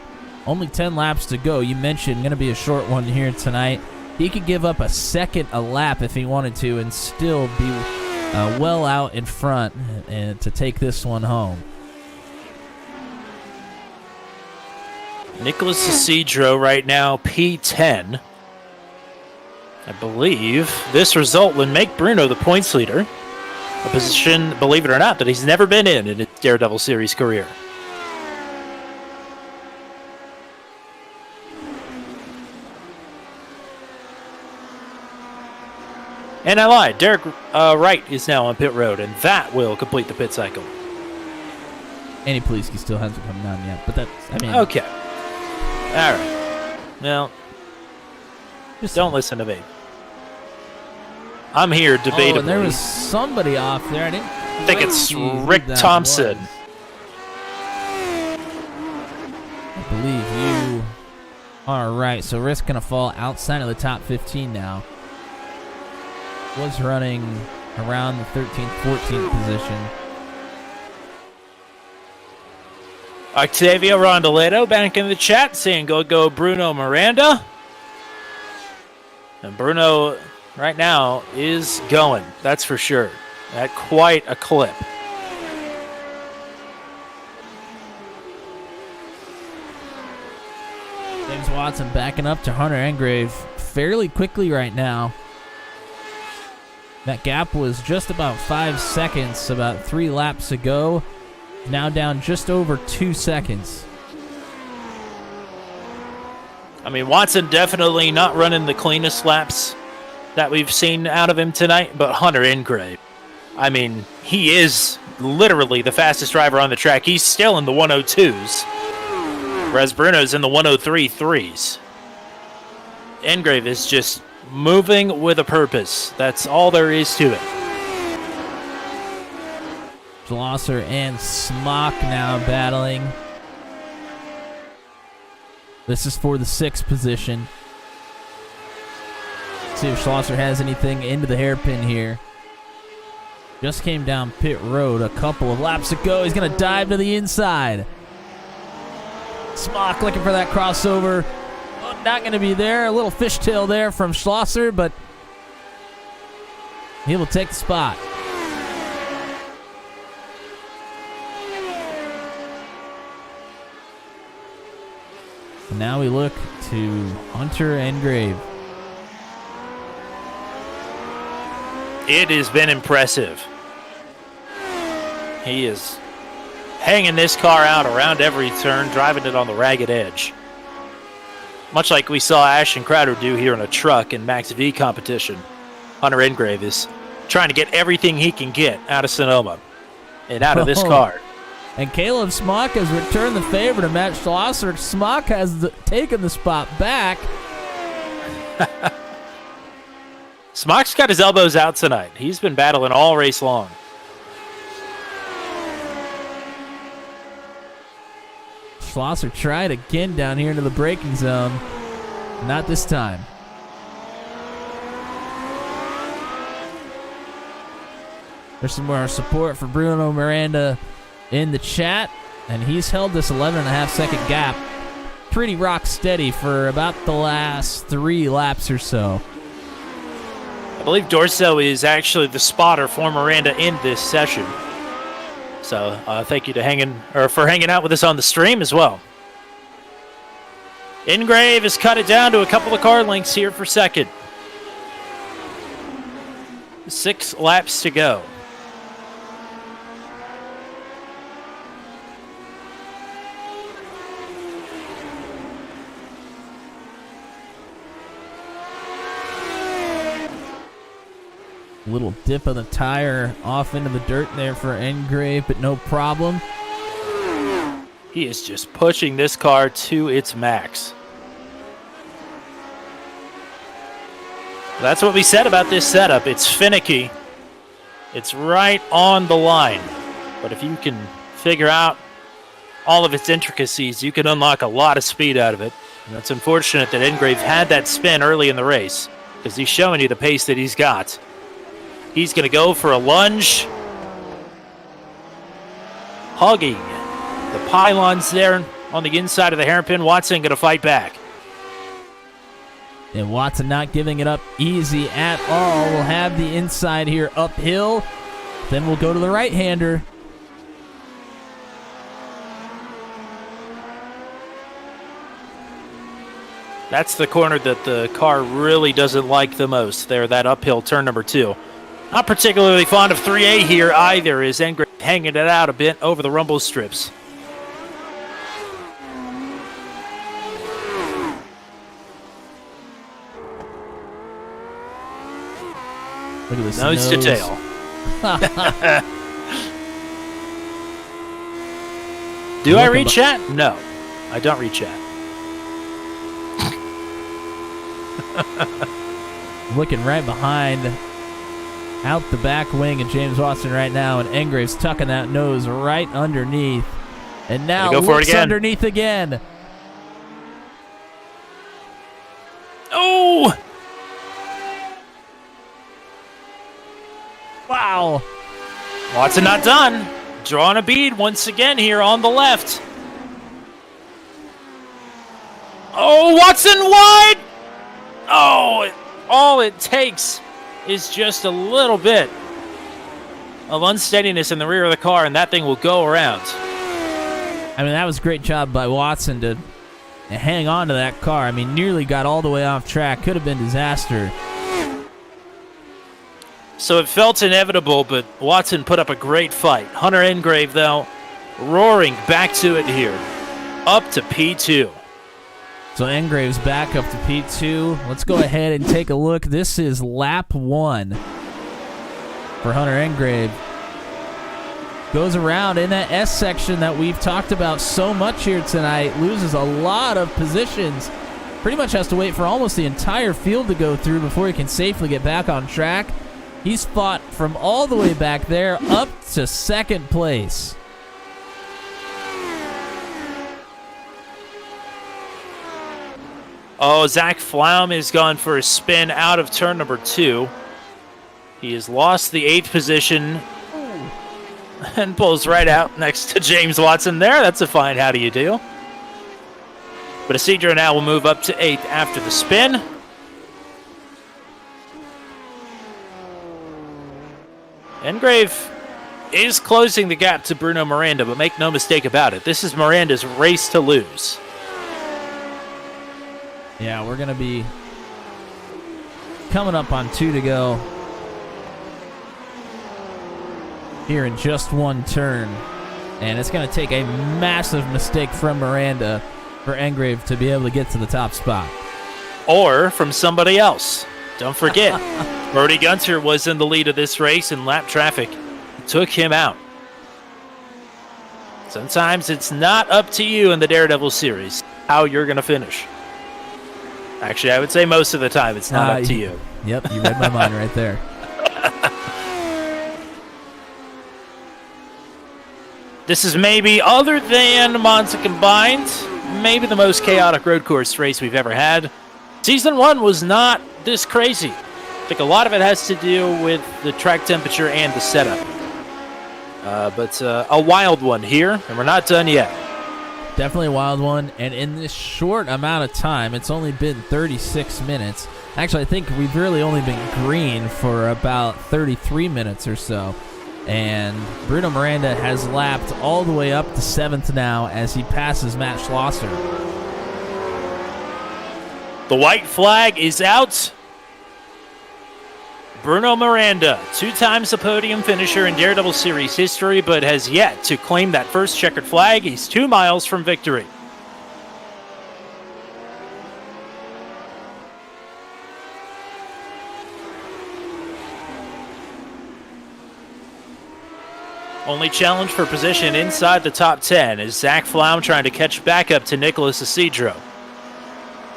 Only 10 laps to go. You mentioned going to be a short one here tonight. He could give up a second a lap if he wanted to and still be well out in front and to take this one home. Nicholas Isidro right now, P10. I believe this result would make Bruno the points leader. A position, believe it or not, that he's never been in his Daredevil Series career. And I lied. Derek Wright is now on pit road, and that will complete the pit cycle. Andy Poliski still hasn't come down yet, but that's, I mean... Okay. All right. Well, just don't listen to me. I'm here debatably. Oh, and there was somebody off there. I didn't think it's see who Rick that Thompson. was. I believe you are right. So Rick's going to fall outside of the top 15 now. Was running around the 13th, 14th position. Octavio Rondoleto back in the chat saying go Bruno Miranda. And Bruno right now is going, that's for sure. At quite a clip. James Watson backing up to Hunter Engrave fairly quickly right now. That gap was just about 5 seconds about 3 laps ago. Now down just over 2 seconds. I mean, Watson definitely not running the cleanest laps that we've seen out of him tonight, but Hunter Engrave, I mean, he is literally the fastest driver on the track. He's still in the 102s, whereas Bruno's in the 103.3s. Engrave is just moving with a purpose. That's all there is to it. Schlosser and Smock now battling. This is for the 6th position. See if Schlosser has anything into the hairpin here. Just came down pit road a couple of laps ago. He's going to dive to the inside. Smock looking for that crossover. Oh, not going to be there. A little fishtail there from Schlosser, but he will take the spot. And now we look to Hunter Engrave. It has been impressive. He is hanging this car out around every turn, driving it on the ragged edge. Much like we saw Ashton Crowder do here in a truck in Max V competition. Hunter Engrave is trying to get everything he can get out of Sonoma and out of this car. And Caleb Smock has returned the favor to Matt Schlosser. Smock has taken the spot back. Smock's got his elbows out tonight. He's been battling all race long. Schlosser tried again down here into the braking zone. Not this time. There's some more support for Bruno Miranda in the chat, and he's held this 11.5 second gap pretty rock steady for about the last 3 laps or so. I believe Dorso is actually the spotter for Miranda in this session. So thank you to for hanging out with us on the stream as well. Engrave has cut it down to a couple of car lengths here for second. 6 laps to go. Little dip of the tire off into the dirt there for Engrave, but no problem. He is just pushing this car to its max. That's what we said about this setup. It's finicky. It's right on the line. But if you can figure out all of its intricacies, you can unlock a lot of speed out of it. And it's unfortunate that Engrave had that spin early in the race, because he's showing you the pace that he's got. He's going to go for a lunge. Hugging the pylons there on the inside of the hairpin. Watson going to fight back. And Watson not giving it up easy at all. We'll have the inside here uphill. Then we'll go to the right-hander. That's the corner that the car really doesn't like the most there, that uphill turn number 2. Not particularly fond of 3A here either, as Engrave hanging it out a bit over the rumble strips. Look at this Nose to tail. Do I read chat? No, I don't read chat. Looking right behind, out the back wing of James Watson right now, and Engrave's tucking that nose right underneath. And now go for it looks again. underneath again. Oh! Wow. Watson not done. Drawing a bead once again here on the left. Oh, Watson wide! Oh, all it takes is just a little bit of unsteadiness in the rear of the car, and that thing will go around. I mean, that was a great job by Watson to hang on to that car. I mean, nearly got all the way off track. Could have been disaster. So it felt inevitable, but Watson put up a great fight. Hunter Engrave, though, roaring back to it here. Up to P2. So Engrave's back up to P2. Let's go ahead and take a look. This is lap 1 for Hunter Engrave. Goes around in that S section that we've talked about so much here tonight. Loses a lot of positions. Pretty much has to wait for almost the entire field to go through before he can safely get back on track. He's fought from all the way back there up to second place. Oh, Zach Flaum is gone for a spin out of turn number 2. He has lost the 8th position and pulls right out next to James Watson there. That's a fine how do you do. But Isidro now will move up to 8th after the spin. Engrave is closing the gap to Bruno Miranda, but make no mistake about it, this is Miranda's race to lose. Yeah, we're going to be coming up on 2 to go here in just one turn. And it's going to take a massive mistake from Miranda for Engrave to be able to get to the top spot. Or from somebody else. Don't forget, Brody Gunter was in the lead of this race, and lap traffic took him out. Sometimes it's not up to you in the Daredevil series how you're going to finish. Actually, I would say most of the time it's not up to you. Yep, you read my mind right there. This is maybe, other than Monza Combined, maybe the most chaotic road course race we've ever had. Season 1 was not this crazy. I think a lot of it has to do with the track temperature and the setup. But a wild one here, and we're not done yet. Definitely a wild one, and in this short amount of time, it's only been 36 minutes. Actually, I think we've really only been green for about 33 minutes or so. And Bruno Miranda has lapped all the way up to 7th now as he passes Matt Schlosser. The white flag is out. Bruno Miranda, 2 times the podium finisher in Daredevil Series history, but has yet to claim that first checkered flag. He's 2 miles from victory. Only challenge for position inside the top 10 is Zach Flaum trying to catch back up to Nicholas Isidro.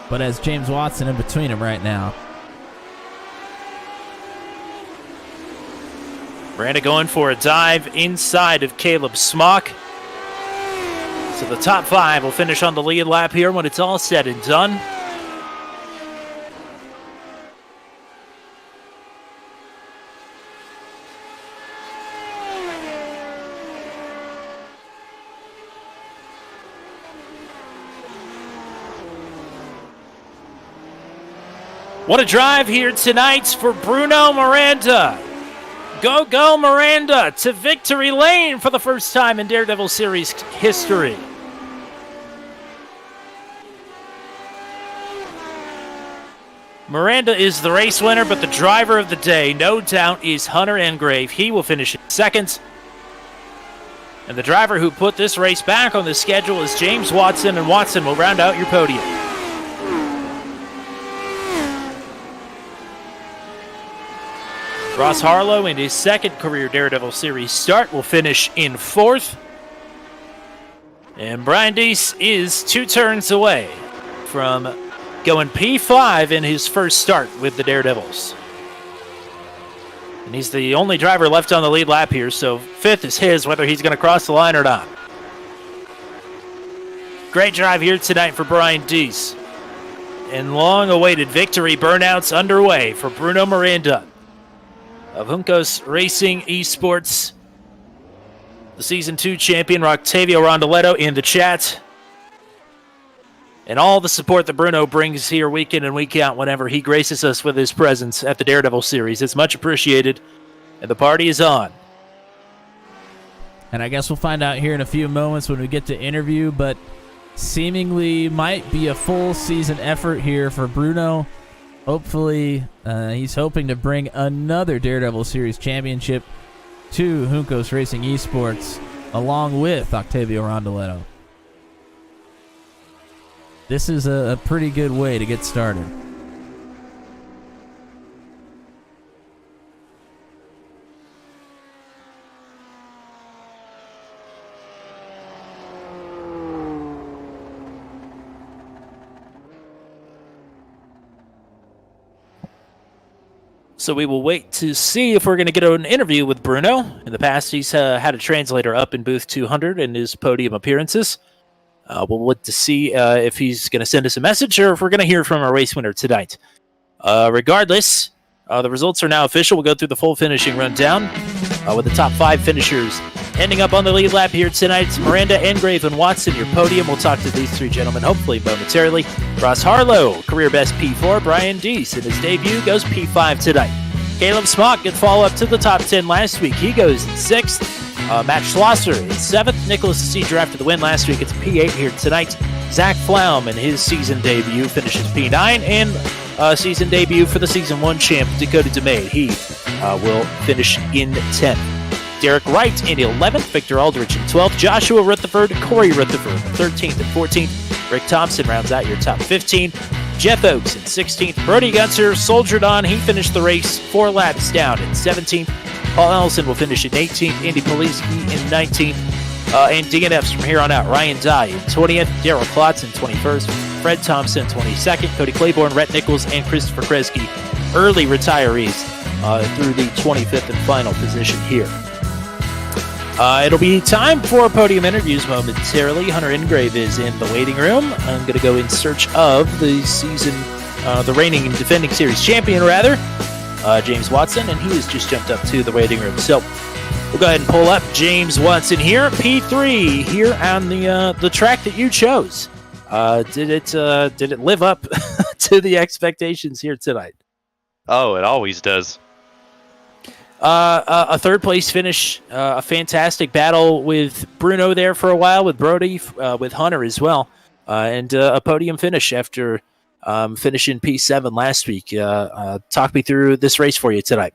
But as James Watson in between him right now. Miranda going for a dive inside of Caleb Smock. So the top 5 will finish on the lead lap here when it's all said and done. What a drive here tonight for Bruno Miranda. Go, go, Miranda to victory lane for the first time in Daredevil Series history. Miranda is the race winner, but the driver of the day, no doubt, is Hunter Engrave. He will finish in 2nd. And the driver who put this race back on the schedule is James Watson, and Watson will round out your podium. Ross Harlow, in his second career Daredevil Series start, will finish in 4th. And Brian Deese is 2 turns away from going P5 in his first start with the Daredevils. And he's the only driver left on the lead lap here, so 5th is his, whether he's going to cross the line or not. Great drive here tonight for Brian Deese. And long-awaited victory burnouts underway for Bruno Miranda of Juncos Racing Esports. The Season 2 champion, Octavio Rondoletto, in the chat. And all the support that Bruno brings here week in and week out whenever he graces us with his presence at the Daredevil Series. It's much appreciated, and the party is on. And I guess we'll find out here in a few moments when we get to interview, but seemingly might be a full season effort here for Bruno. Hopefully, he's hoping to bring another Daredevil Series championship to Juncos Racing Esports, along with Octavio Rondoletto. This is a pretty good way to get started. So we will wait to see if we're going to get an interview with Bruno. In the past, he's had a translator up in booth 200 in his podium appearances. We'll look to see if he's going to send us a message or if we're going to hear from our race winner tonight. Regardless, the results are now official. We'll go through the full finishing rundown with the top 5 finishers ending up on the lead lap here tonight. It's Miranda, Engrave, and Watson, your podium. We'll talk to these 3 gentlemen hopefully momentarily. Ross Harlow, career best P4. Brian Deese, in his debut, goes P5 tonight. Caleb Smock, good follow-up to the top 10 last week. He goes in 6th. Matt Schlosser in 7th. Nicholas C. drafted the win last week. It's P8 here tonight. Zach Flaum in his season debut finishes P9. And season debut for the Season 1 champ, Dakota DeMay. He will finish in 10th. Derek Wright in 11th. Victor Aldrich in 12th. Joshua Rutherford, Corey Rutherford in 13th and 14th. Rick Thompson rounds out your top 15. Jeff Oakes in 16th. Brody Gunter soldiered on. He finished the race 4 laps down in 17th. Paul Ellison will finish in 18th. Andy Poliski in 19th. And DNFs from here on out. Ryan Dye in 20th. Daryl Klotz in 21st. Fred Thompson 22nd. Cody Claiborne, Rhett Nichols, and Christopher Kresge, early retirees through the 25th and final position here. It'll be time for podium interviews momentarily. Hunter Engrave is in the waiting room. I'm going to go in search of the season, the reigning and defending series champion, rather, James Watson, and he has just jumped up to the waiting room. So we'll go ahead and pull up James Watson here, P3 here on the track that you chose. Did it live up to the expectations here tonight? Oh, it always does. A 3rd place finish, a fantastic battle with Bruno there for a while, with Brody, with Hunter as well, and a podium finish after finishing P7 last week. Talk me through this race for you tonight.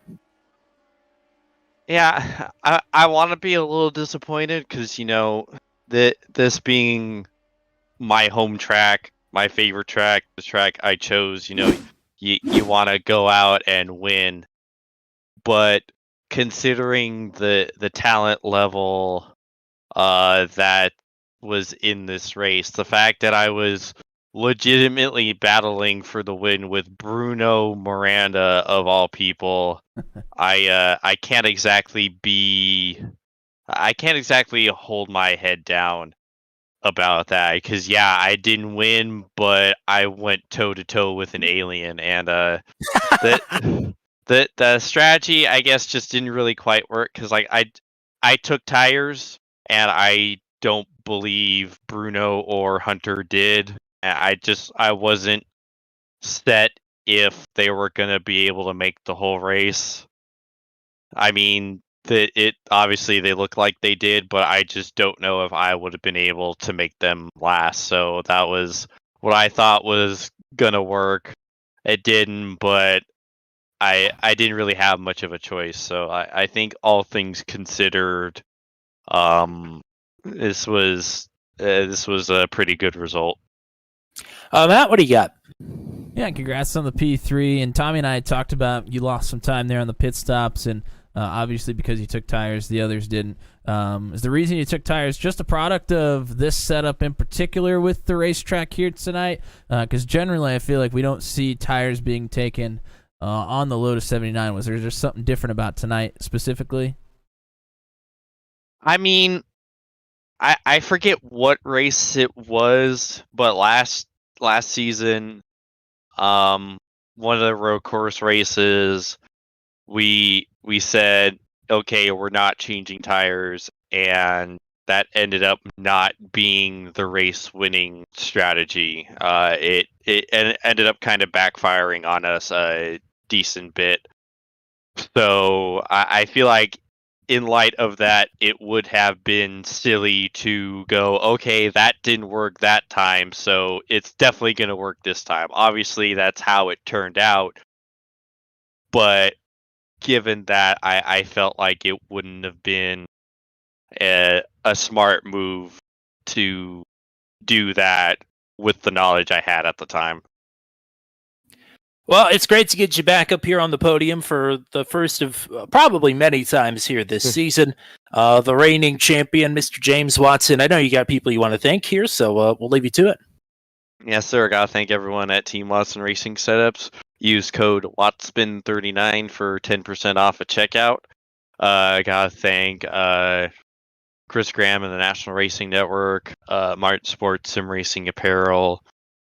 Yeah, I want to be a little disappointed because, this being my home track, my favorite track, the track I chose, you want to go out and win. But considering the talent level that was in this race, the fact that I was legitimately battling for the win with Bruno Miranda of all people, I can't exactly hold my head down about that, because I didn't win, but I went toe to toe with an alien, and the strategy, I guess, just didn't really quite work, because I took tires, and I don't believe Bruno or Hunter did. I wasn't set if they were going to be able to make the whole race. I mean, obviously they look like they did, but I just don't know if I would have been able to make them last. So that was what I thought was going to work. It didn't, but I didn't really have much of a choice. So I think all things considered, this was a pretty good result. Matt, what do you got? Yeah, congrats on the P3. And Tommy and I had talked about you lost some time there on the pit stops, and obviously because you took tires, the others didn't. Is the reason you took tires just a product of this setup in particular with the racetrack here tonight? Because generally I feel like we don't see tires being taken on the Lotus 79. Was there just something different about tonight specifically? I mean, I forget what race it was, but last season, one of the road course races, we said, okay, we're not changing tires, and that ended up not being the race winning strategy. It ended up kind of backfiring on us a decent bit. So I feel like in light of that, it would have been silly to go, okay, that didn't work that time, so it's definitely going to work this time. Obviously, that's how it turned out. But given that, I felt like it wouldn't have been a smart move to do that with the knowledge I had at the time. Well, it's great to get you back up here on the podium for the first of probably many times here this season. The reigning champion, Mr. James Watson. I know you got people you want to thank here, so we'll leave you to it. Yes, sir. I gotta thank everyone at Team Watson Racing Setups. Use code WATSPIN39 for 10% off at checkout. I gotta thank Chris Graham and the National Racing Network, Mart Sports Sim Racing Apparel,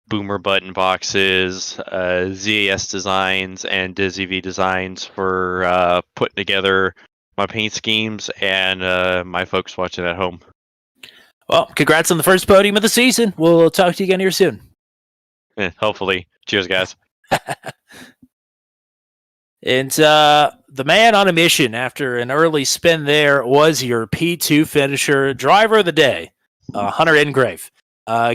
Boomer Button Boxes, ZAS Designs, and Dizzy V Designs for putting together my paint schemes, and my folks watching at home. Well, congrats on the first podium of the season. We'll talk to you again here soon. Yeah, hopefully. Cheers, guys. And the man on a mission after an early spin there was your P2 finisher, driver of the day, Hunter Ingrave.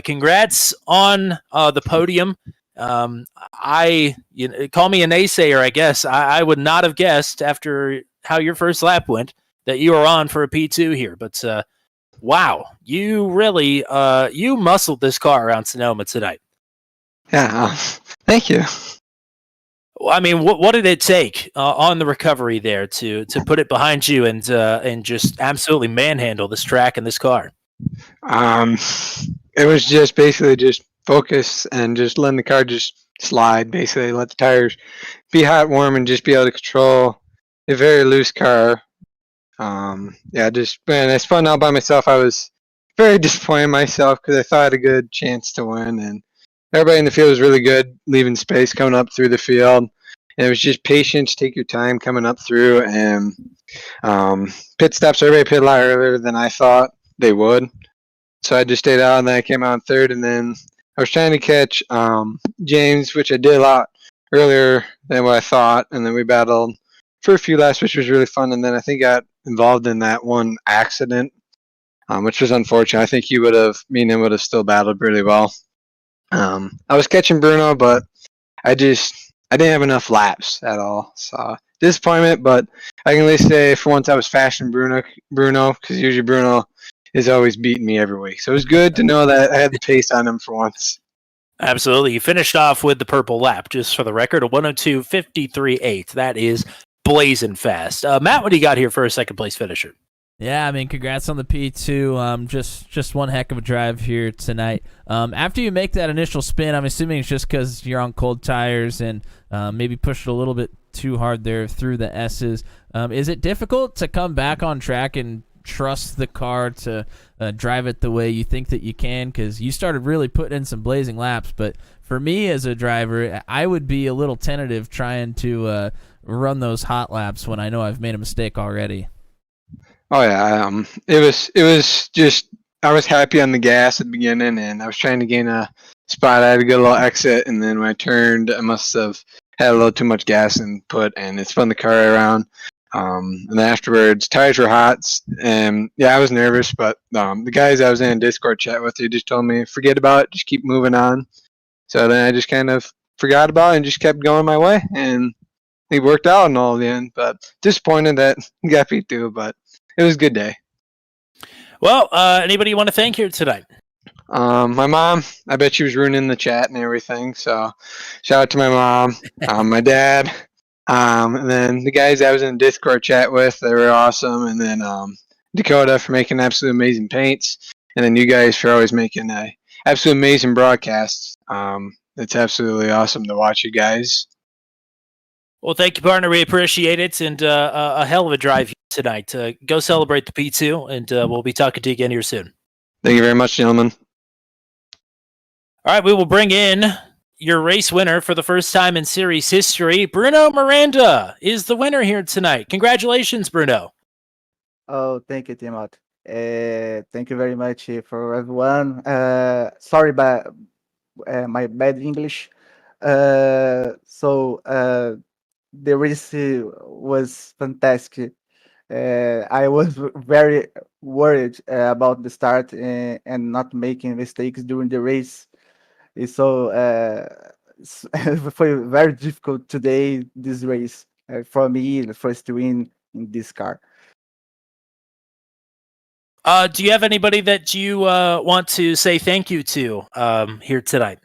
Congrats on the podium. Call me a naysayer, I guess. I would not have guessed after how your first lap went that you were on for a P2 here. But wow, you really you muscled this car around Sonoma tonight. Yeah, thank you. I mean, what did it take on the recovery there to put it behind you and just absolutely manhandle this track and this car? It was just basically just focus and just letting the car just slide. Basically, let the tires be hot, warm, and just be able to control a very loose car. Just when I spun out by myself, I was very disappointed in myself because I thought I had a good chance to win, and everybody in the field was really good, leaving space, coming up through the field. And it was just patience, take your time coming up through, and pit stops. Everybody pit a lot earlier than I thought they would. So I just stayed out, and then I came out in third, and then I was trying to catch James, which I did a lot earlier than what I thought, and then we battled for a few laps, which was really fun, and then I think got involved in that one accident, which was unfortunate. I think me and him would have still battled really well. I was catching Bruno, but I didn't have enough laps at all, so disappointment, but I can at least say for once I was faster than Bruno, because usually Bruno is always beating me every week. So it was good to know that I had the pace on him for once. Absolutely. You finished off with the purple lap, just for the record, a 102.53.8. That is blazing fast. Matt, what do you got here for a second place finisher? Yeah, I mean, congrats on the P2. Just one heck of a drive here tonight. After you make that initial spin, I'm assuming it's just because you're on cold tires and maybe pushed it a little bit too hard there through the S's. Is it difficult to come back on track and trust the car to drive it the way you think that you can? Because you started really putting in some blazing laps, but for me as a driver, I would be a little tentative trying to run those hot laps when I know I've made a mistake already. Oh yeah, it was just I was happy on the gas at the beginning, and I was trying to gain a spot. I had a good little exit, and then when I turned, I must have had a little too much gas input, and it spun the car around. And then afterwards, tires were hot, and yeah, I was nervous, but the guys I was in Discord chat with, they just told me forget about it, just keep moving on. So then I just kind of forgot about it and just kept going my way, and it worked out in all the end. But disappointed that I got P2, but it was a good day. Well, anybody you want to thank here tonight? My mom, I bet she was ruining the chat and everything. So shout out to my mom, my dad, and then the guys I was in Discord chat with. They were awesome. And then Dakota for making absolute amazing paints. And then you guys for always making absolute amazing broadcasts. It's absolutely awesome to watch you guys. Well, thank you, partner. We appreciate it, and a hell of a drive tonight. Go celebrate the P2, and we'll be talking to you again here soon. Thank you very much, gentlemen. All right, we will bring in your race winner for the first time in series history. Bruno Miranda is the winner here tonight. Congratulations, Bruno. Oh, thank you, Timot. Thank you very much for everyone. Sorry about my bad English. The race was fantastic. I was very worried about the start and not making mistakes during the race. So it was very difficult today, this race, for me, the first win in this car. Do you have anybody that you want to say thank you to here tonight?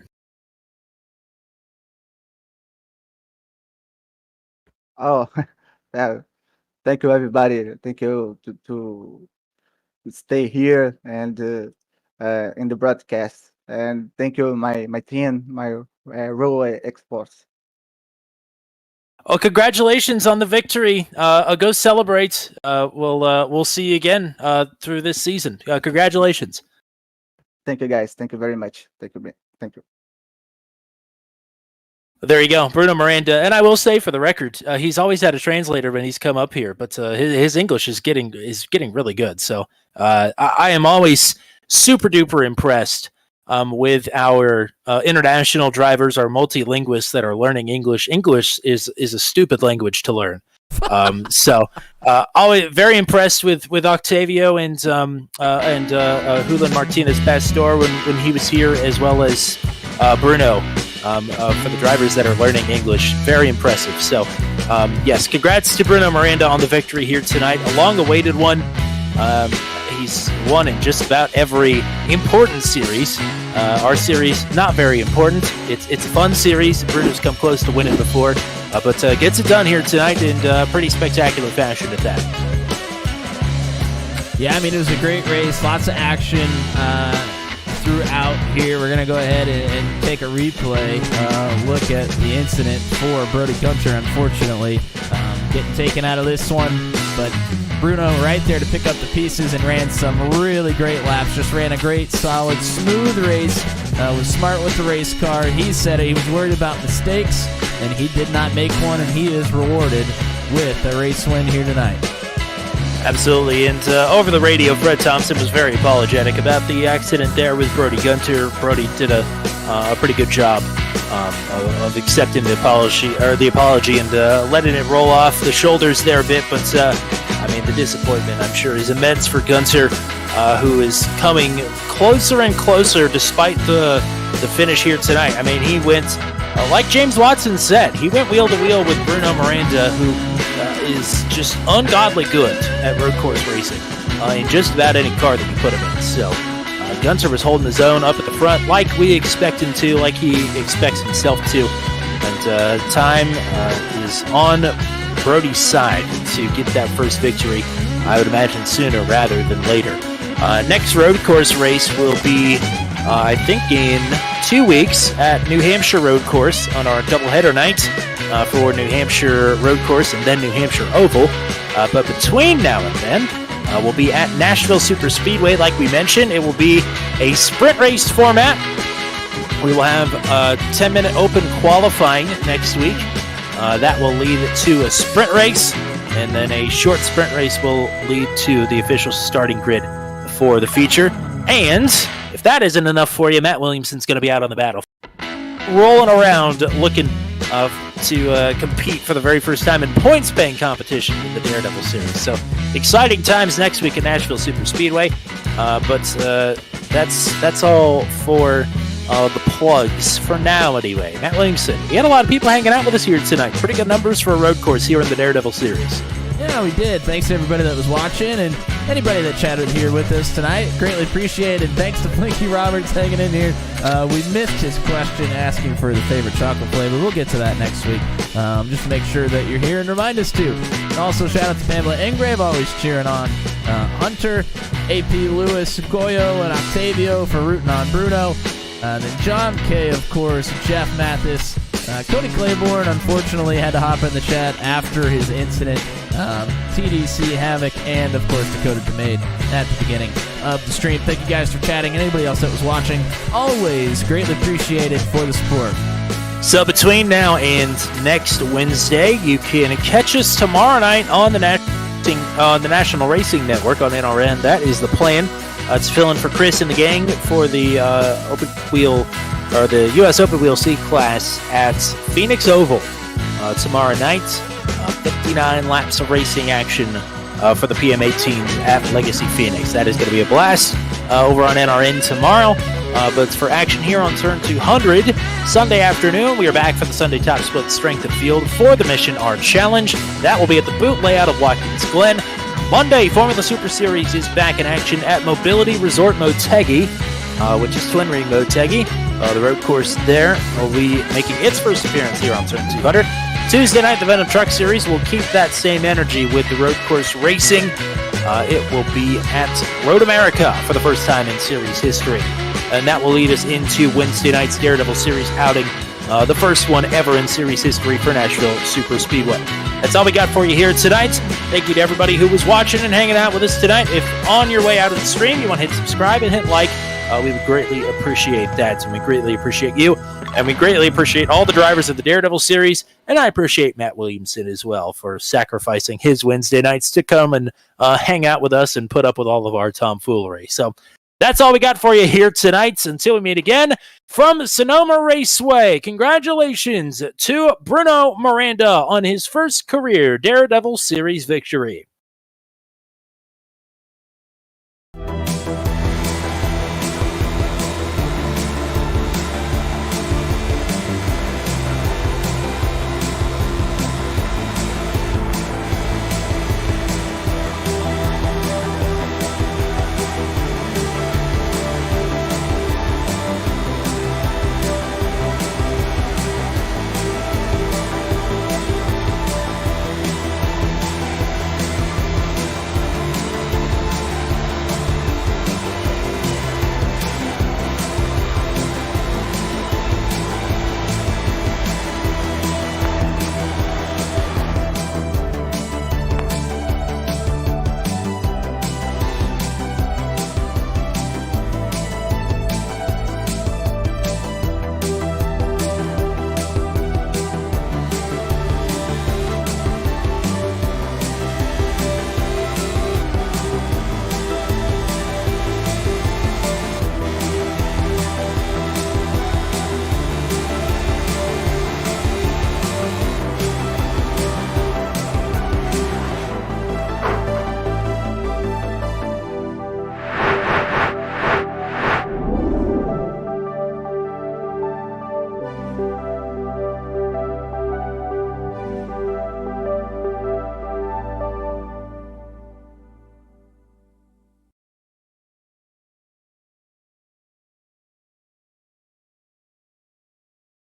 Oh, yeah. Thank you, everybody. Thank you to stay here and in the broadcast. And thank you, my team, my Row Exports. Oh, congratulations on the victory. Go celebrate. We'll see you again through this season. Congratulations. Thank you, guys. Thank you very much. Thank you. Thank you. There you go, Bruno Miranda. And I will say, for the record, he's always had a translator when he's come up here, but his English is getting really good. So I am always super duper impressed with our international drivers, our multilinguists that are learning English. English is a stupid language to learn. Always very impressed with Octavio and Julian Martinez Pastor when he was here, as well as Bruno. For the drivers that are learning English, very impressive. So, yes, congrats to Bruno Miranda on the victory here tonight. A long-awaited one. He's won in just about every important series. Our series, not very important. It's a fun series. Bruno's come close to winning before, but gets it done here tonight in pretty spectacular fashion at that. Yeah, I mean, it was a great race. Lots of action throughout here. We're going to go ahead and take a replay look at the incident for Brody Gunter, unfortunately. Getting taken out of this one, but Bruno right there to pick up the pieces and ran some really great laps. Just ran a great, solid, smooth race. Was smart with the race car. He said he was worried about mistakes, and he did not make one, and he is rewarded with a race win here tonight. Absolutely, and over the radio, Fred Thompson was very apologetic about the accident there with Brody Gunter. Brody did a pretty good job of accepting the apology and letting it roll off the shoulders there a bit. But I mean, the disappointment, I'm sure, is immense for Gunter, who is coming closer and closer despite the finish here tonight. I mean, he went, like James Watson said, he went wheel to wheel with Bruno Miranda, who is just ungodly good at road course racing in just about any car that you put him in. So Gunter was holding his own up at the front like we expect him to, like he expects himself to. And time is on Brody's side to get that first victory, I would imagine sooner rather than later. Next road course race will be, I think, in 2 weeks at New Hampshire Road Course on our doubleheader night for New Hampshire Road Course and then New Hampshire Oval. But between now and then, we'll be at Nashville Super Speedway, like we mentioned. It will be a sprint race format. We will have a 10-minute open qualifying next week. That will lead to a sprint race, and then a short sprint race will lead to the official starting grid for the feature. And if that isn't enough for you, Matt Williamson's going to be out on the battlefield, rolling around looking to compete for the very first time in points-paying competition in the Daredevil series. So exciting times next week at Nashville Super Speedway. But that's all for the plugs for now, anyway. Matt Williamson, we had a lot of people hanging out with us here tonight. Pretty good numbers for a road course here in the Daredevil series. Yeah, we did. Thanks to everybody that was watching, and anybody that chatted here with us tonight. Greatly appreciated. Thanks to Blinky Roberts hanging in here. We missed his question asking for the favorite chocolate flavor. We'll get to that next week. Just to make sure that you're here and remind us to. And also, shout out to Pamela Ingrave, always cheering on Hunter, AP Lewis, Goyo, and Octavio for rooting on Bruno. Then John K, of course, Jeff Mathis, Cody Claiborne, unfortunately, had to hop in the chat after his incident. TDC Havoc, and of course Dakota Demade at the beginning of the stream. Thank you guys for chatting, and anybody else that was watching, always greatly appreciated for the support. So between now and next Wednesday, you can catch us tomorrow night on the National Racing Network on NRN. That is the plan. It's filling for Chris and the gang for the open wheel or the U.S. Open Wheel C class at Phoenix Oval tomorrow night. 59 laps of racing action for the PM18 at Legacy Phoenix. That is going to be a blast over on NRN tomorrow. But for action here on Turn 200, Sunday afternoon, we are back for the Sunday Top Split Strength of Field for the Mission R Challenge. That will be at the boot layout of Watkins Glen. Monday, Formula Super Series is back in action at Mobility Resort Motegi, which is Twin Ring Motegi. The road course there will be making its first appearance here on Turn 200. Tuesday night, the Venom Truck Series will keep that same energy with the road course racing. It will be at Road America for the first time in series history. And that will lead us into Wednesday night's Daredevil Series outing, the first one ever in series history for Nashville Super Speedway. That's all we got for you here tonight. Thank you to everybody who was watching and hanging out with us tonight. If on your way out of the stream, you want to hit subscribe and hit like, we would greatly appreciate that. And we greatly appreciate you. And we greatly appreciate all the drivers of the Daredevil Series. And I appreciate Matt Williamson as well for sacrificing his Wednesday nights to come and hang out with us and put up with all of our tomfoolery. So that's all we got for you here tonight. Until we meet again from Sonoma Raceway, congratulations to Bruno Miranda on his first career Daredevil Series victory.